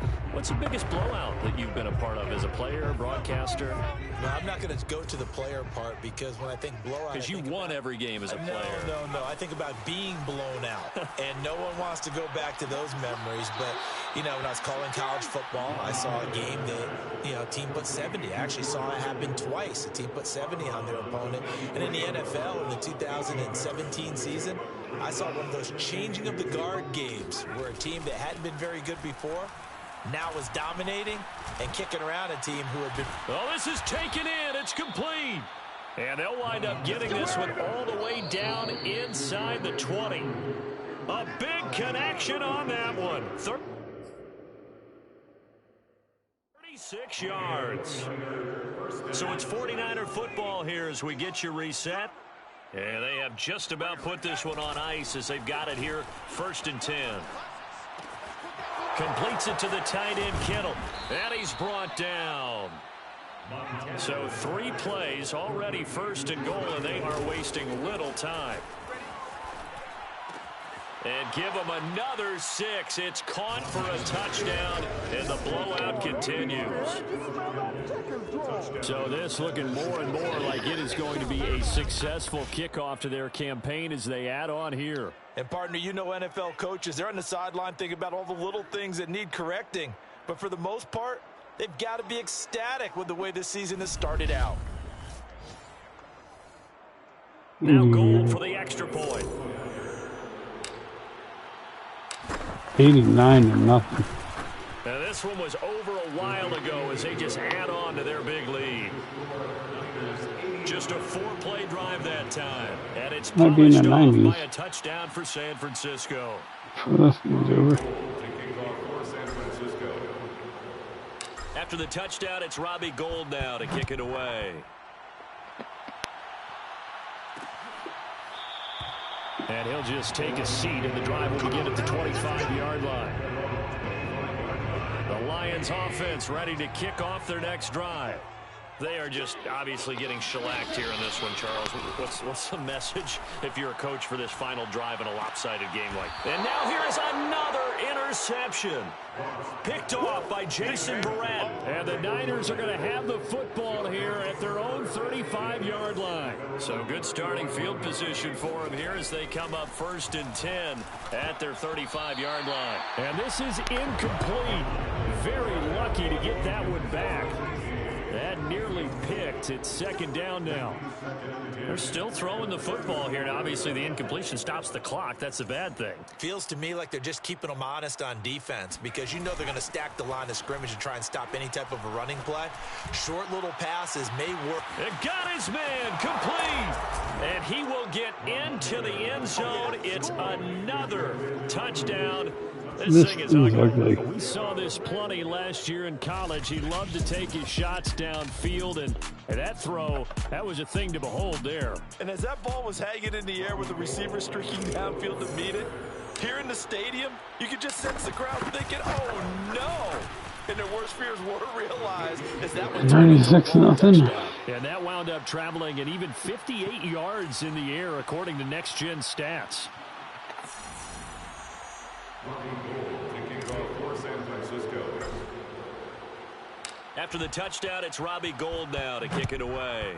the biggest blowout that you've been a part of as a player, broadcaster? No, I'm not going to go to the player part because when I think blowout... Because you won every game as a player. No. I think about being blown out. And no one wants to go back to those memories. But, you know, when I was calling college football, I saw a game that, you know, a team put 70. I actually saw it happen twice. A team put 70 on their opponent. And in the NFL, in the 2017 season, I saw one of those changing of the guard games where a team that hadn't been very good before now was dominating and kicking around a team who had been... Oh, this is taken in. It's complete. And they'll wind up getting this one all the way down inside the 20. A big connection on that one. 36 yards. So it's 49er football here as we get you reset. And they have just about put this one on ice as they've got it here, 1st and 10. Completes it to the tight end, Kittle. And he's brought down. So 3 plays, already 1st and goal, and they are wasting little time. And give them another 6. It's caught for a touchdown, and the blowout continues. So this looking more and more like it is going to be a successful kickoff to their campaign as they add on here. And partner, you know NFL coaches, they're on the sideline thinking about all the little things that need correcting. But for the most part, they've got to be ecstatic with the way this season has started out. Now goal for the extra point. 89-0. Now this one was over a while ago as they just add on to their big lead. Just a 4-play drive that time. And it's polished off by a touchdown for San Francisco. This one's over. After the touchdown, it's Robbie Gould now to kick it away. And he'll just take a seat, and the drive will begin at the 25-yard line. The Lions offense ready to kick off their next drive. They are just obviously getting shellacked here in this one, Charles. What's the message if you're a coach for this final drive in a lopsided game like that? And now here is another interception. Picked off by Jason Barrett. And the Niners are going to have the football here at their own 35-yard line. So good starting field position for them here as they come up 1st and 10 at their 35-yard line. And this is incomplete. Very lucky to get that one back. That nearly picked. It's 2nd down now. They're still throwing the football here. Now, obviously, the incompletion stops the clock. That's a bad thing. Feels to me like they're just keeping them honest on defense because you know they're going to stack the line of scrimmage and try and stop any type of a running play. Short little passes may work. It got his man complete. And he will get into the end zone. It's another touchdown. This thing is ugly. We saw this plenty last year in college. He loved to take his shots downfield, and that throw, that was a thing to behold there. And as that ball was hanging in the air with the receiver streaking downfield to meet it, here in the stadium, you could just sense the crowd thinking, oh, no. And their worst fears were realized as that one 96-0. And that wound up traveling at even 58 yards in the air, according to Next Gen Stats. After the touchdown, it's Robbie Gould now to kick it away.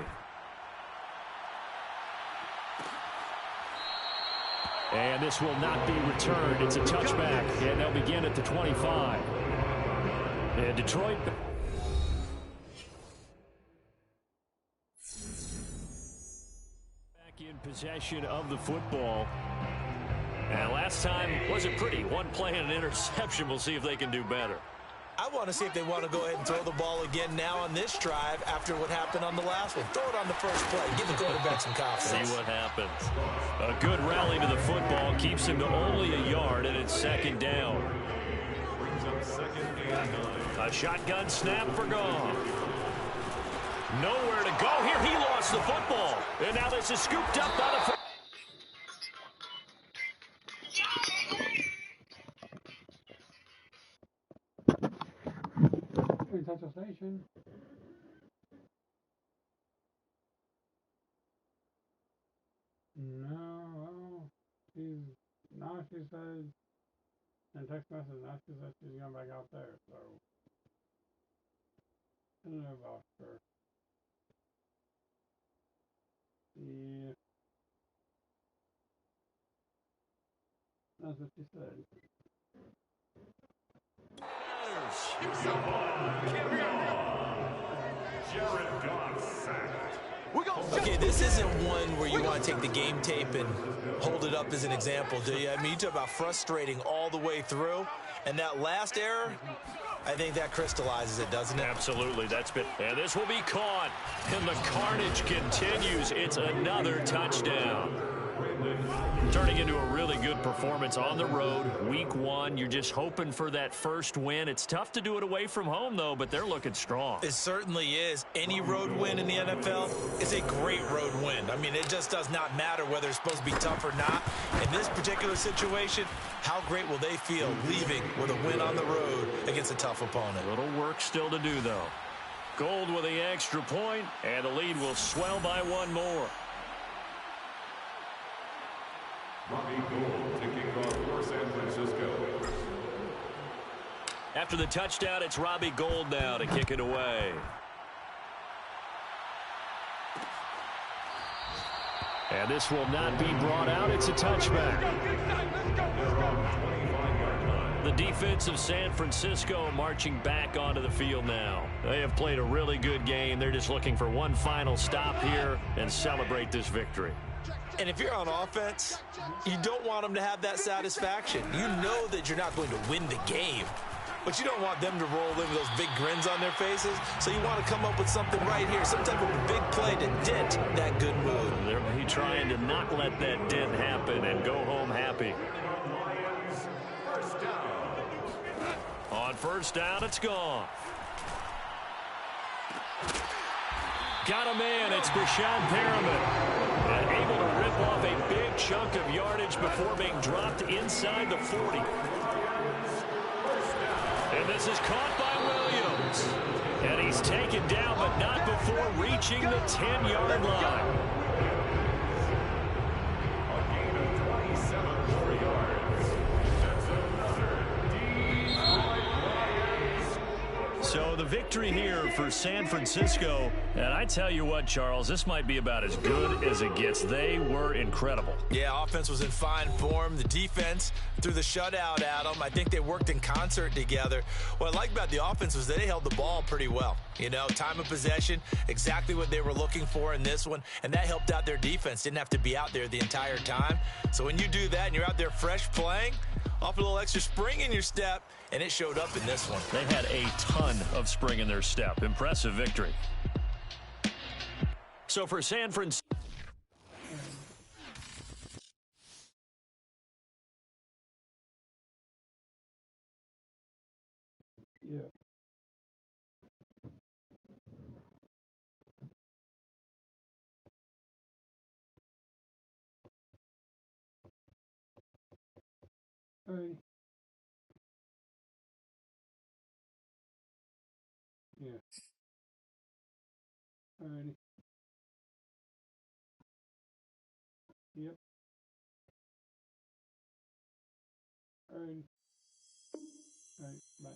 And this will not be returned. It's a touchback, and they'll begin at the 25. And Detroit... back in possession of the football. And last time wasn't pretty. 1 play and an interception. We'll see if they can do better. I want to see if they want to go ahead and throw the ball again now on this drive after what happened on the last one. Throw it on the first play. Give the quarterback some confidence. See what happens. A good rally to the football keeps him to only a yard, and it's 2nd down. A shotgun snap for Goff. Nowhere to go here. He lost the football. And now this is scooped up by the... Central Station. No, she says in text message, now she says she's going back out there, so I don't know about her. Yeah. That's what she said. Okay, this isn't one where you want to take the game tape and hold it up as an example, do you? I mean, you talk about frustrating all the way through, and that last error, I think that crystallizes it, doesn't it? Absolutely, that's been... And this will be caught, and the carnage continues. It's another touchdown. Turning into a really good performance on the road. Week 1, you're just hoping for that first win. It's tough to do it away from home, though, but they're looking strong. It certainly is. Any road win in the NFL is a great road win. I mean, it just does not matter whether it's supposed to be tough or not. In this particular situation, how great will they feel leaving with a win on the road against a tough opponent? A little work still to do, though. Gold with the extra point, and the lead will swell by one more. Robbie Gould taking off for San Francisco. After the touchdown, it's Robbie Gould now to kick it away. And this will not be brought out. It's a touchback. The defense of San Francisco marching back onto the field now. They have played a really good game. They're just looking for one final stop here and celebrate this victory. And if you're on offense, you don't want them to have that satisfaction. You know that you're not going to win the game, but you don't want them to roll in with those big grins on their faces. So you want to come up with something right here, some type of a big play to dent that good mood. They're trying to not let that dent happen and go home happy. On first down, it's gone. Got a man. It's Brashad Perriman. And able to rip off a big chunk of yardage before being dropped inside the 40. And this is caught by Williams. And he's taken down, but not before reaching the 10-yard line. A gain of 27 more yards. That's another Detroit. So the victory here for San Francisco. And I tell you what, Charles, this might be about as good as it gets. They were incredible. Yeah, offense was in fine form. The defense threw the shutout at them. I think they worked in concert together. What I like about the offense was they held the ball pretty well. You know, time of possession, exactly what they were looking for in this one, and that helped out their defense. Didn't have to be out there the entire time. So when you do that and you're out there fresh playing, off a little extra spring in your step, and it showed up in this one. They had a ton of spring in their step. Impressive victory. So for San Francisco. Yeah. Hey. Yeah. Alrighty. Yep. Alrighty. Alright, bye.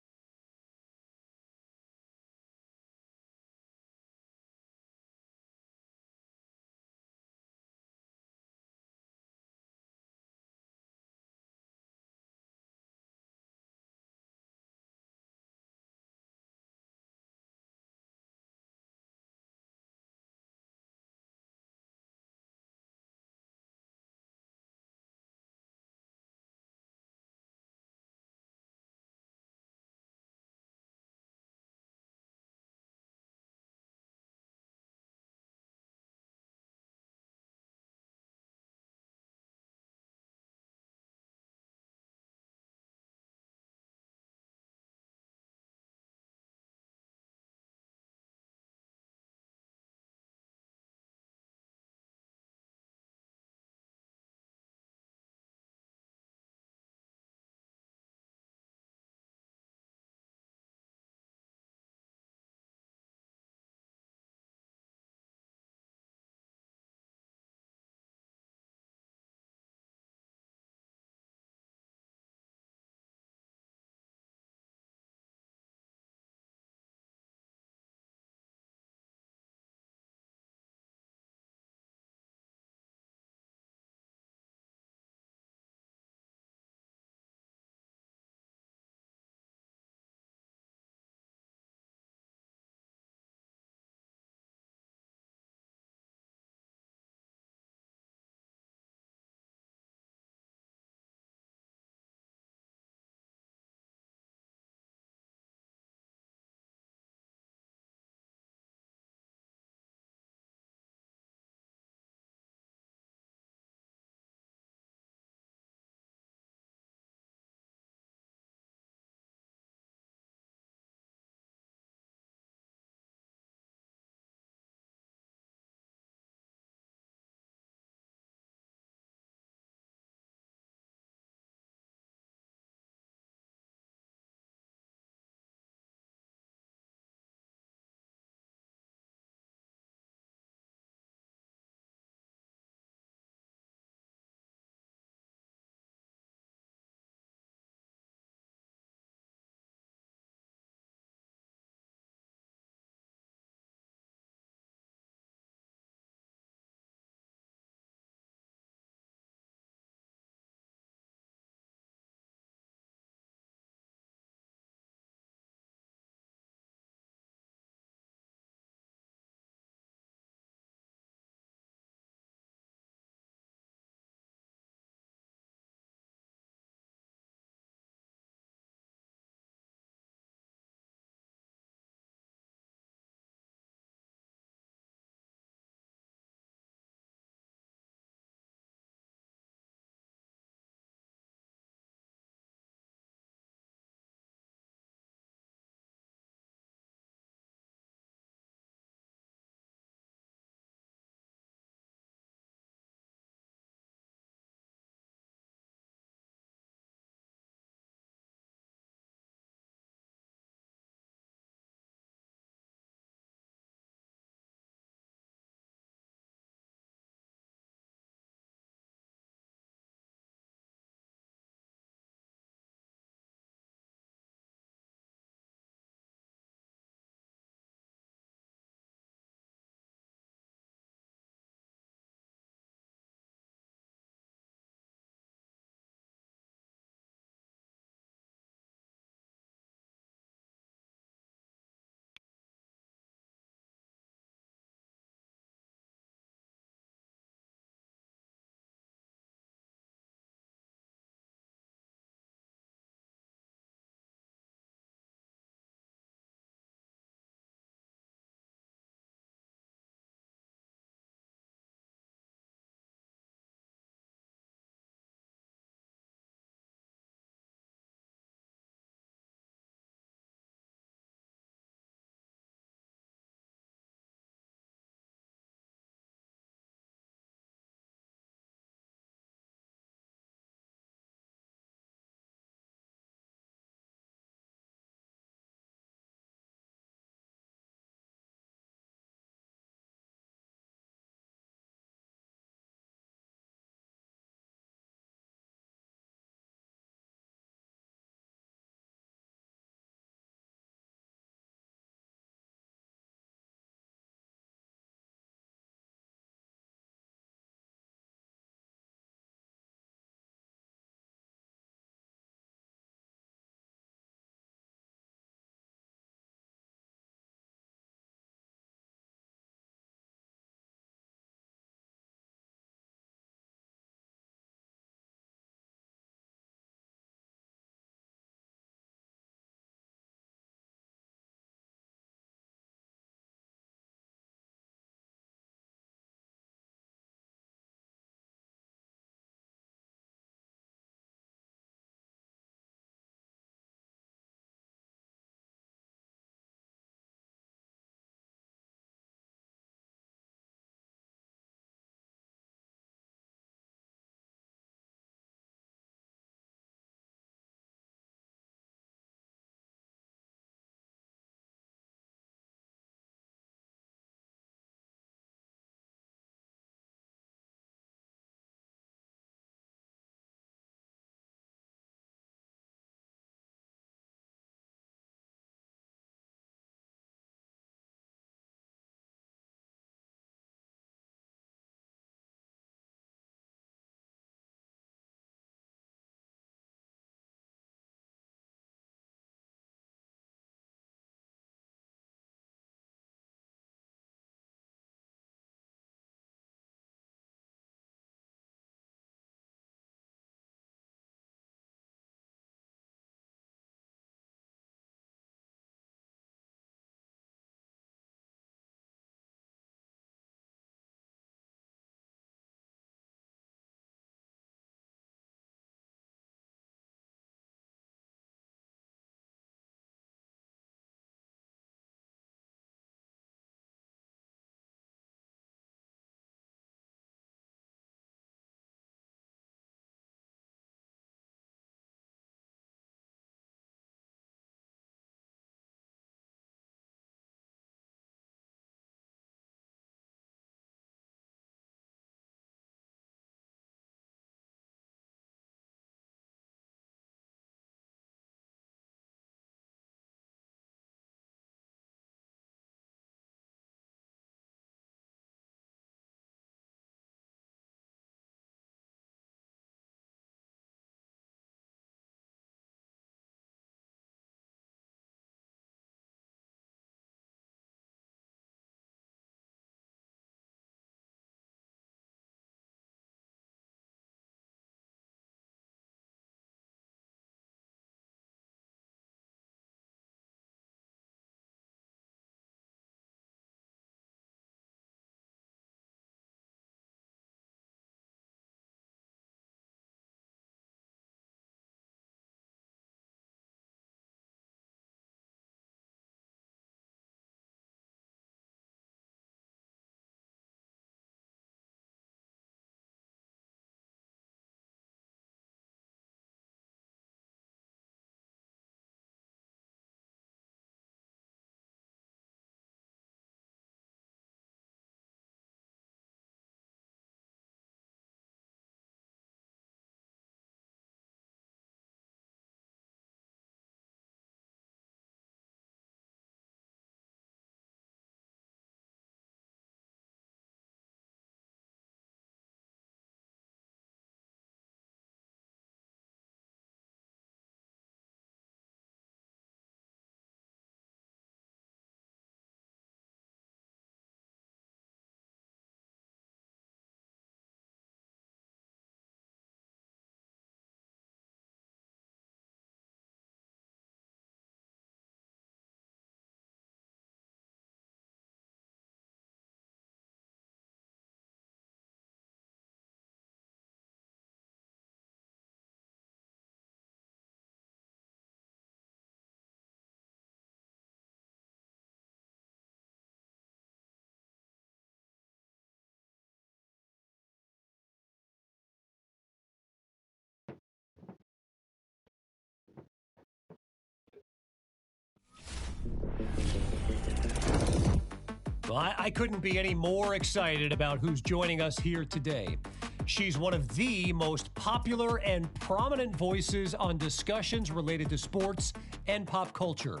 Well, I couldn't be any more excited about who's joining us here today. She's one of the most popular and prominent voices on discussions related to sports and pop culture.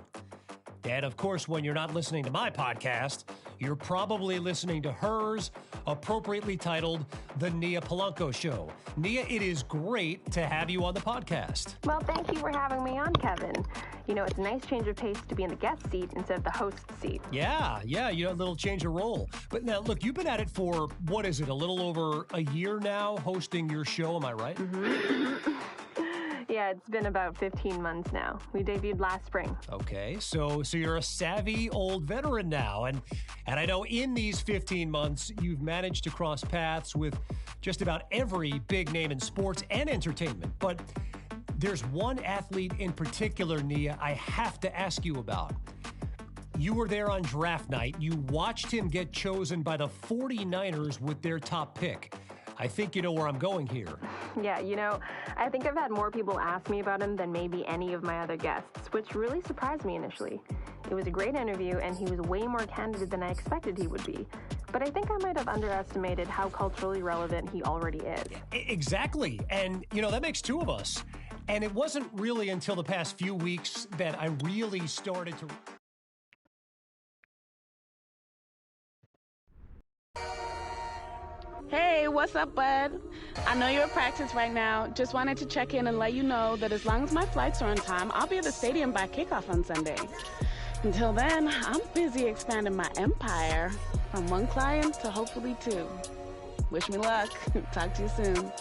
And of course, when you're not listening to my podcast, you're probably listening to hers, appropriately titled The Nia Polanco Show. Nia, it is great to have you on the podcast. Well, thank you for having me on, Kevin. You know, it's a nice change of pace to be in the guest seat instead of the host seat. Yeah, a little change of role. But now, look, you've been at it for, what is it, a little over a year now, hosting your show, am I right? Mm-hmm. Yeah, it's been about 15 months now. We debuted last spring. Okay, so you're a savvy old veteran now. And I know in these 15 months, you've managed to cross paths with just about every big name in sports and entertainment. But there's one athlete in particular, Nia, I have to ask you about. You were there on draft night. You watched him get chosen by the 49ers with their top pick. I think you know where I'm going here. Yeah, you know, I think I've had more people ask me about him than maybe any of my other guests, which really surprised me initially. It was a great interview, and he was way more candid than I expected he would be. But I think I might have underestimated how culturally relevant he already is. Exactly. And, you know, that makes two of us. And it wasn't really until the past few weeks that I really started to... Hey, what's up, bud? I know you're at practice right now. Just wanted to check in and let you know that as long as my flights are on time, I'll be at the stadium by kickoff on Sunday. Until then, I'm busy expanding my empire from one client to hopefully two. Wish me luck. Talk to you soon.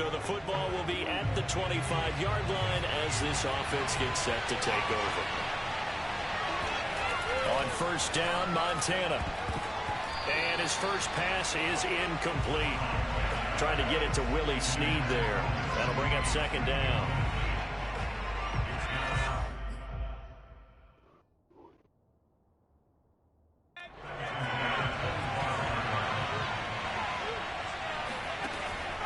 So the football will be at the 25-yard line as this offense gets set to take over. On first down, Montana. And his first pass is incomplete. Trying to get it to Willie Snead there. That'll bring up second down.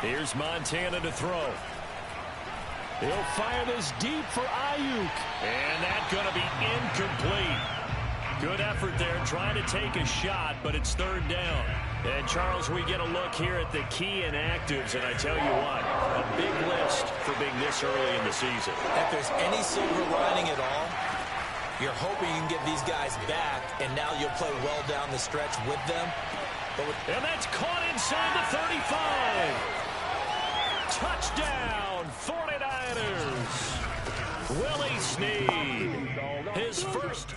Here's Montana to throw. He'll fire this deep for Ayuk. And that's going to be incomplete. Good effort there trying to take a shot, but it's third down. And, Charles, we get a look here at the key inactives, and I tell you what, a big list for being this early in the season. If there's any silver lining at all, you're hoping you can get these guys back, and now you'll play well down the stretch with them. And that's caught inside the 35. Touchdown, 49ers. Willie Snead, his first.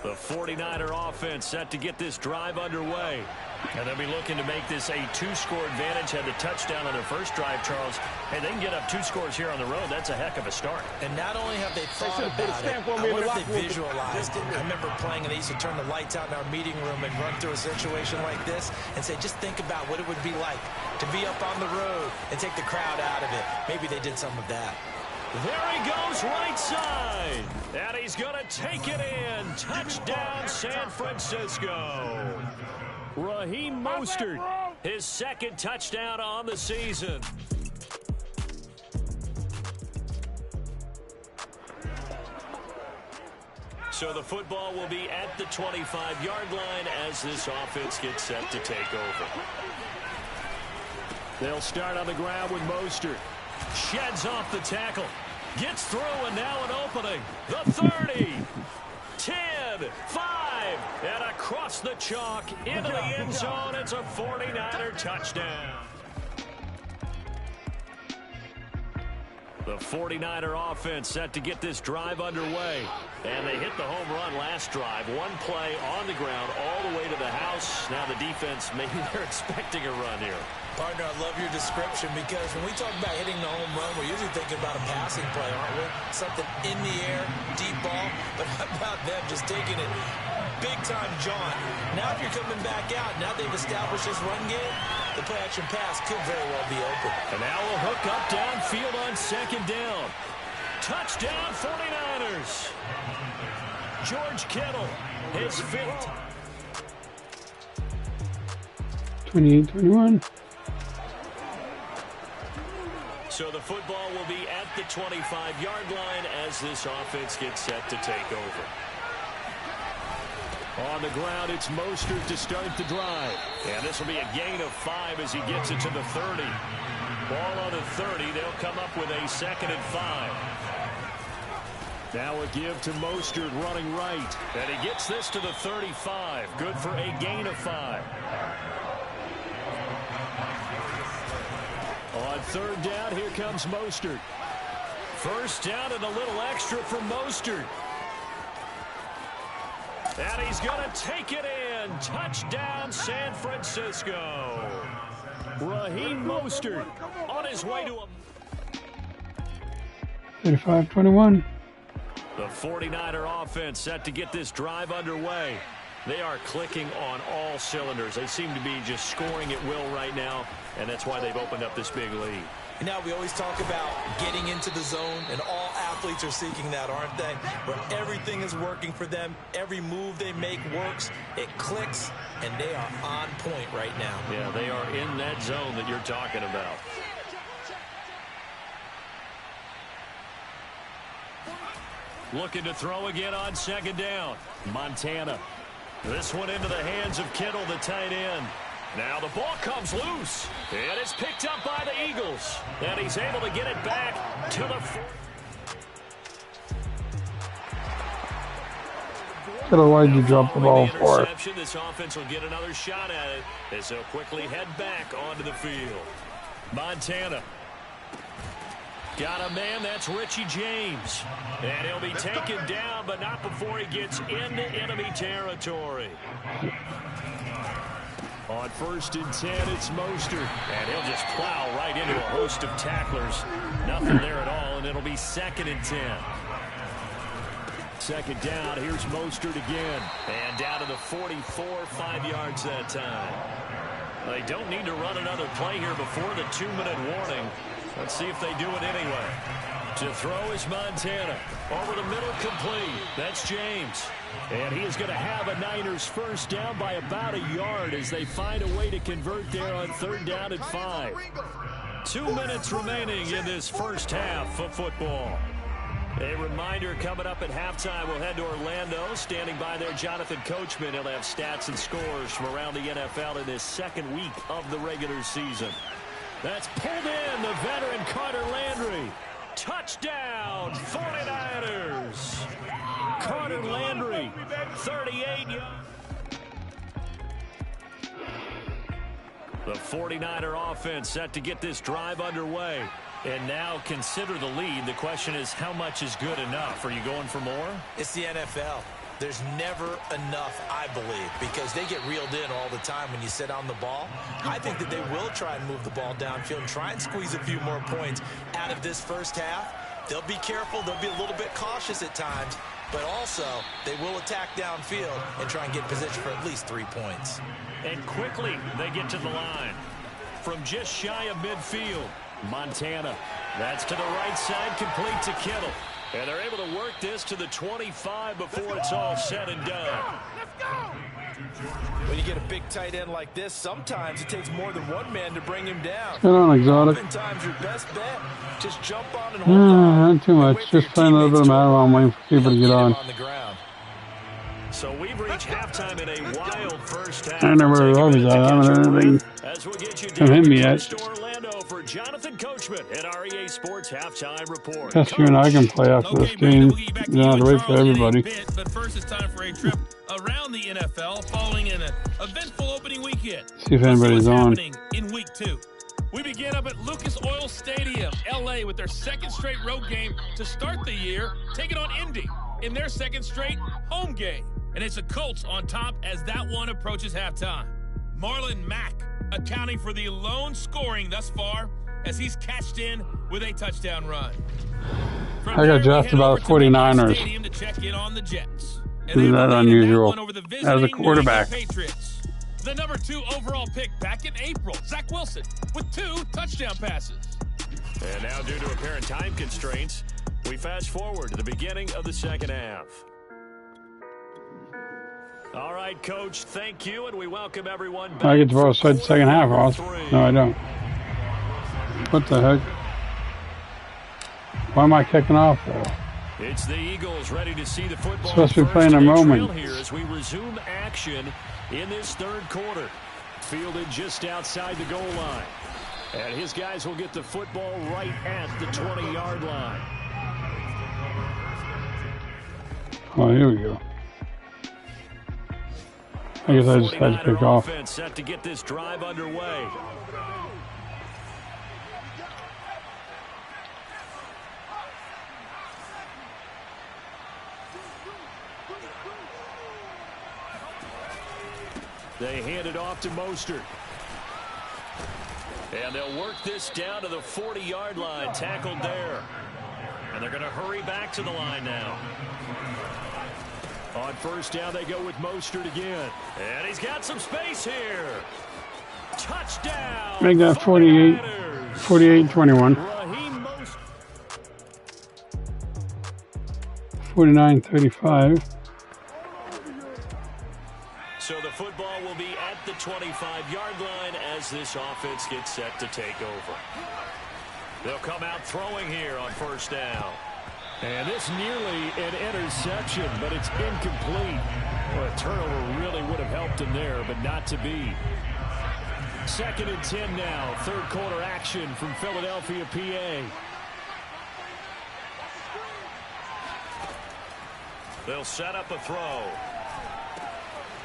The 49er offense set to get this drive underway. And they'll be looking to make this a two-score advantage. Had the touchdown on their first drive, Charles. Hey, they can get up 2 scores here on the road. That's a heck of a start. And not only have they thought about it, I wonder if they visualized it. I remember playing, and they used to turn the lights out in our meeting room and run through a situation like this and say, just think about what it would be like to be up on the road and take the crowd out of it. Maybe they did some of that. There he goes, right side. And he's going to take it in. Touchdown, San Francisco. Raheem Mostert, his second touchdown on the season. So the football will be at the 25-yard line as this offense gets set to take over. They'll start on the ground with Mostert. Sheds off the tackle. Gets through, and now an opening. The 30. 10, 5, and across the chalk into the end zone. It's a 49er touchdown. The 49er offense set to get this drive underway. And they hit the home run last drive. One play on the ground all the way to the house. Now the defense, maybe they're expecting a run here. Partner, I love your description because when we talk about hitting the home run, we're usually thinking about a passing play, aren't we? Something in the air, deep ball. But how about them just taking it big-time jaunt? Now if you're coming back out, now they've established this run game, the play-action pass could very well be open. And now we'll hook up downfield on second down. Touchdown, 49ers. George Kittle, his fifth. 28-21. So the football will be at the 25-yard line as this offense gets set to take over. On the ground, it's Mostert to start the drive. And this will be a gain of 5 as he gets it to the 30. Ball on the 30. They'll come up with a 2nd and 5. Now a give to Mostert running right. And he gets this to the 35. Good for a gain of 5. On third down, here comes Mostert. First down and a little extra for Mostert. And he's going to take it in. Touchdown, San Francisco. Raheem Mostert on his way to a... 35-21. The 49er offense set to get this drive underway. They are clicking on all cylinders. They seem to be just scoring at will right now, and that's why they've opened up this big lead. And now we always talk about getting into the zone, and all athletes are seeking that, aren't they? Where everything is working for them. Every move they make works. It clicks, and they are on point right now. Yeah, they are in that zone that you're talking about. Looking to throw again on second down. Montana. This one into the hands of Kittle, the tight end. Now the ball comes loose. And it's picked up by the Eagles. And he's able to get it back to the... Why'd you drop the ball for? This offense will get another shot at it as they'll quickly head back onto the field. Montana. Got a man, that's Richie James. And he'll be taken down, but not before he gets into enemy territory. On 1st and 10, it's Mostert. And he'll just plow right into a host of tacklers. Nothing there at all, and it'll be 2nd and 10. 2nd down, here's Mostert again. And down to the 44, 5 yards that time. They don't need to run another play here before the 2-minute warning. Let's see if they do it anyway. To throw is Montana. Over the middle, complete. That's James. And he is going to have a Niners first down by about a yard as they find a way to convert there on 3rd down and 5. 2 minutes remaining in this first half of football. A reminder, coming up at halftime, we'll head to Orlando. Standing by there, Jonathan Coachman. He'll have stats and scores from around the NFL in this 2nd week of the regular season. That's pulled in, the veteran Carter Landry. Touchdown, 49ers. Carter Landry, 38 yards. The 49er offense set to get this drive underway. And now consider the lead. The question is, how much is good enough? Are you going for more? It's the NFL. There's never enough, I believe, because they get reeled in all the time when you sit on the ball. I think that they will try and move the ball downfield and try and squeeze a few more points out of this first half. They'll be careful. They'll be a little bit cautious at times, but also they will attack downfield and try and get position for at least 3 points. And quickly they get to the line. From just shy of midfield, Montana. That's to the right side, complete to Kittle. And they're able to work this to the 25 before it's all said and done. Let's go! When you get a big tight end like this, sometimes it takes more than one man to bring him down. What's going on, Exotic? Oftentimes your best bet, just jump on and hold on. Not too much. Just playing a little bit of Madden while I'm waiting for people to get on. So we've reached halftime in a wild first half. I never heard of that. I haven't heard anything from him yet. For Jonathan Coachman at REA Sports Halftime Report. Guess you and I can play after this game. You don't have to wait for everybody. But first, it's time for a trip around the NFL following an eventful opening weekend. See if anybody's on. In week 2. We begin up at Lucas Oil Stadium, LA, with their 2nd straight road game to start the year, taking on Indy in their 2nd straight home game. And it's the Colts on top as that one approaches halftime. Marlon Mack accounting for the lone scoring thus far as he's cashed in with a touchdown run. I got just about 49ers. To check in on the Jets. Isn't that unusual as a quarterback? The number 2 overall pick back in April, Zach Wilson, with 2 touchdown passes. And now, due to apparent time constraints, we fast forward to the beginning of the 2nd half. All right, Coach, thank you, and we welcome everyone back. I get to go outside the 2nd half, Ross. No, I don't. What the heck? Why am I kicking off, though? It's the Eagles ready to see the football. Supposed to be playing a moment here as we resume action in this 3rd quarter. Fielded just outside the goal line. And his guys will get the football right at the 20-yard line. Oh, here we go. I guess I just had to pick off. Set to get this drive underway. They hand it off to Mostert. And they'll work this down to the 40-yard line, tackled there. And they're going to hurry back to the line now. On 1st down, they go with Mostert again. And he's got some space here. Touchdown. Make that 48-21. 49-35. So the football will be at the 25-yard line as this offense gets set to take over. They'll come out throwing here on 1st down. And this nearly an interception, but it's incomplete. Well, a turnover really would have helped him there, but not to be. 2nd and 10 now. 3rd quarter action from Philadelphia, PA. They'll set up a throw.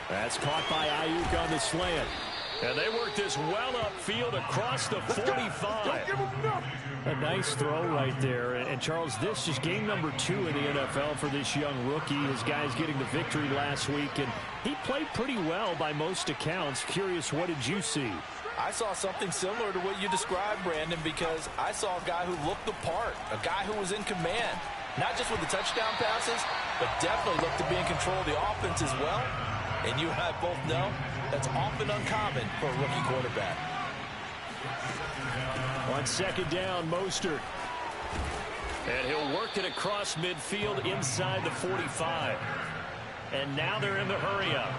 That's caught by Ayuk on the slant. And they work this well upfield across the 45. A nice throw right there. And Charles, this is game number 2 in the NFL for this young rookie. His guys getting the victory last week, and he played pretty well by most accounts. Curious, what did you see? I saw something similar to what you described, Brandon, because I saw a guy who looked the part, a guy who was in command, not just with the touchdown passes, but definitely looked to be in control of the offense as well. And you and I both know that's often uncommon for a rookie quarterback. On second down, Mostert. And he'll work it across midfield inside the 45. And now they're in the hurry-up.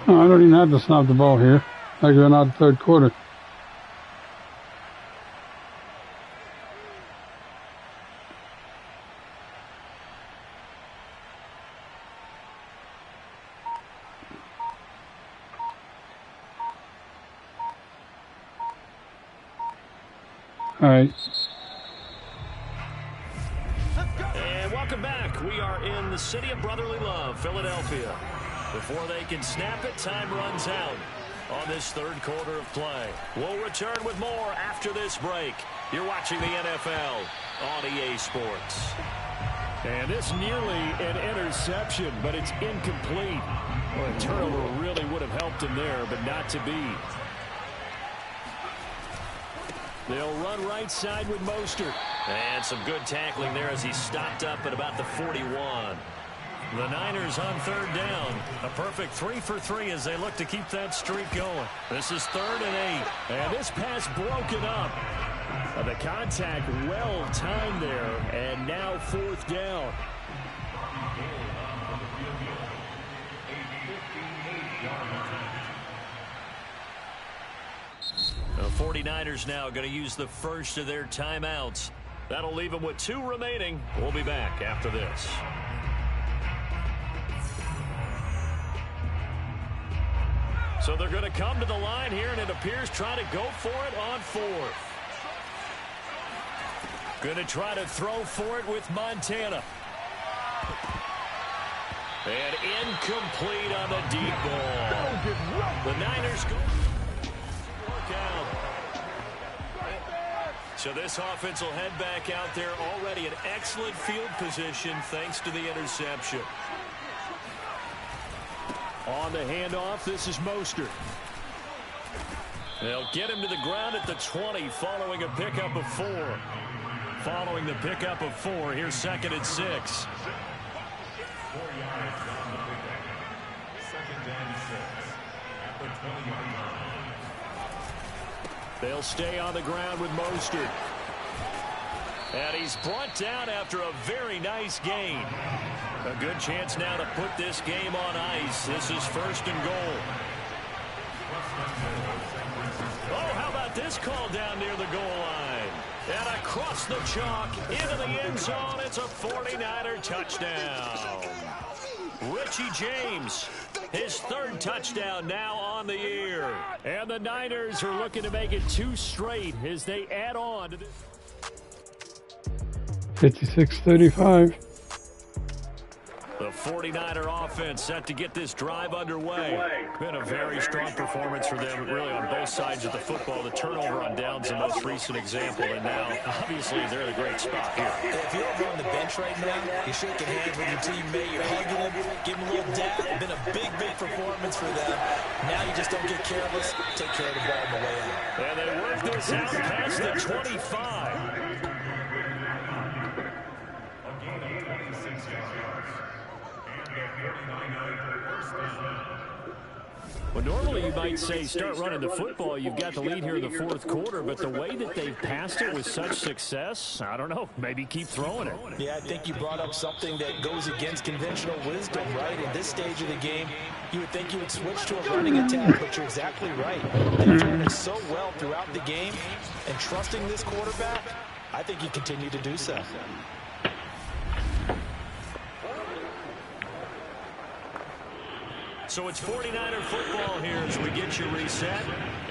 Oh, I don't even have to snap the ball here. I go out the third quarter. All right. And welcome back. We are in the city of brotherly love, Philadelphia. Before they can snap it, time runs out on this third quarter of play. We'll return with more after this break. You're watching the NFL on EA Sports. And this nearly an interception, but it's incomplete. Well, a turnover really would have helped him there, but not to be. They'll run right side with Mostert. And some good tackling there as he stopped up at about the 41. The Niners on third down. A perfect 3 for 3 as they look to keep that streak going. This is 3rd and 8. And this pass broken up. The contact well timed there. And now 4th down. The 49ers now going to use the first of their timeouts. That'll leave them with 2 remaining. We'll be back after this. So they're going to come to the line here, and it appears trying to go for it on 4th. Going to try to throw for it with Montana. And incomplete on the deep ball. The Niners go. So this offense will head back out there already in excellent field position thanks to the interception. On the handoff, this is Mostert. They'll get him to the ground at the 20 following a pickup of 4. Following the pickup of 4, here's 2nd and 6. 4 yards on the pickup. 2nd and 6 at the 20-yard line. They'll stay on the ground with Mostert. And he's brought down after a very nice gain. A good chance now to put this game on ice. This is 1st and goal. Oh, how about this call down near the goal line? And across the chalk into the end zone. It's a 49er touchdown. Richie James, his 3rd touchdown now on the year. And the Niners are looking to make it 2 straight as they add on to this. 56-35. The 49er offense set to get this drive underway. Been a very strong performance for them, really, on both sides of the football. The turnover on downs the most recent example, and now, obviously, they're in a great spot here. If you're over on the bench right now, you're shaking hands with your teammate, you're hugging him, giving him a little dab. Been a big, big performance for them. Now you just don't get careless. Take care of the ball on the way out. And they work this out past the 25. Well, normally you might say start running the football. You've got the lead here in the 4th quarter, but the way that they've passed it with such success, I don't know, maybe keep throwing it. Yeah, I think you brought up something that goes against conventional wisdom, right? In this stage of the game, you would think you would switch to a running attack, but you're exactly right. They've done it so well throughout the game, and trusting this quarterback, I think you continue to do so. So it's 49er football here as we get you reset.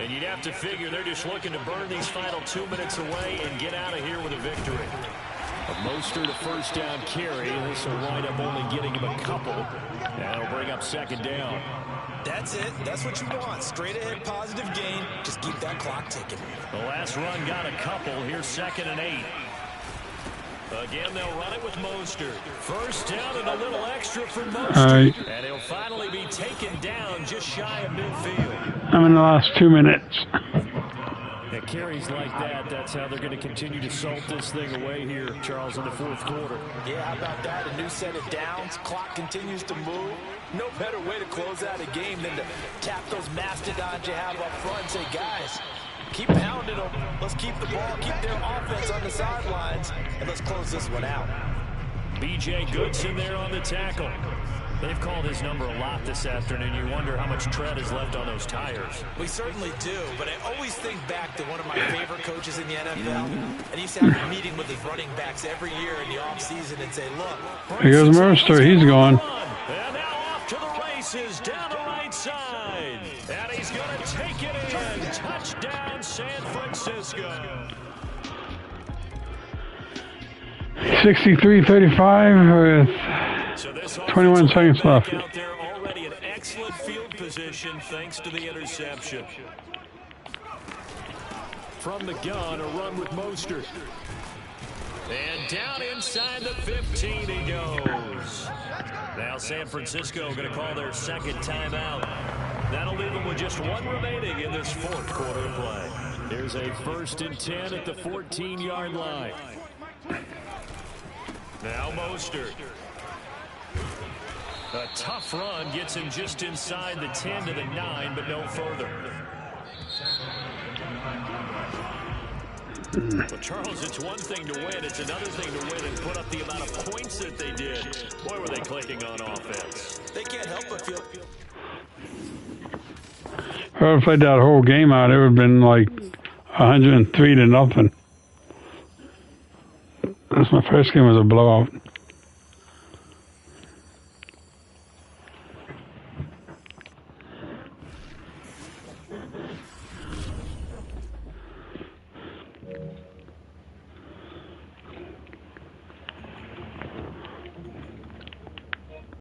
And you'd have to figure they're just looking to burn these final 2 minutes away and get out of here with a victory. A Mostert, a first down carry. This will wind up only getting him a couple. And it'll bring up second down. That's it. That's what you want. Straight ahead, positive gain. Just keep that clock ticking. The last run got a couple. Here's 2nd and 8. Again, they'll run it with Mostert. First down and a little extra for Mostert. And he'll finally be taken down just shy of midfield. I'm in the last 2 minutes. At carries like that, that's how they're going to continue to salt this thing away here, Charles, in the 4th quarter. Yeah, how about that? A new set of downs. Clock continues to move. No better way to close out a game than to tap those mastodons you have up front and say, guys, keep pounding them. Let's keep the ball, keep their offense on the sidelines, and let's close this one out. B.J. Goodson there on the tackle. They've called his number a lot this afternoon. You wonder how much tread is left on those tires. We certainly do, but I always think back to one of my favorite coaches in the NFL, and he used to have a meeting with his running backs every year in the offseason and say, look. Here goes Mercer. He's going. And now off to the races down the right side. And he's going to take it in. Touchdown, San Francisco. 63-35 with 21 seconds left. Out there already an excellent field position thanks to the interception. From the gun, a run with Mostert. And down inside the 15 he goes. Now San Francisco going to call their 2nd timeout. That'll leave them with just 1 remaining in this 4th quarter of play. Here's a 1st and 10 at the 14-yard line. Now Mostert. A tough run gets him just inside the 10 to the 9, but no further. Well, Charles, it's one thing to win. It's another thing to win and put up the amount of points that they did. Boy, were they clicking on offense. They can't help but feel. If I would have played that whole game out, it would have been like 103-0. That's my first game was a blowout.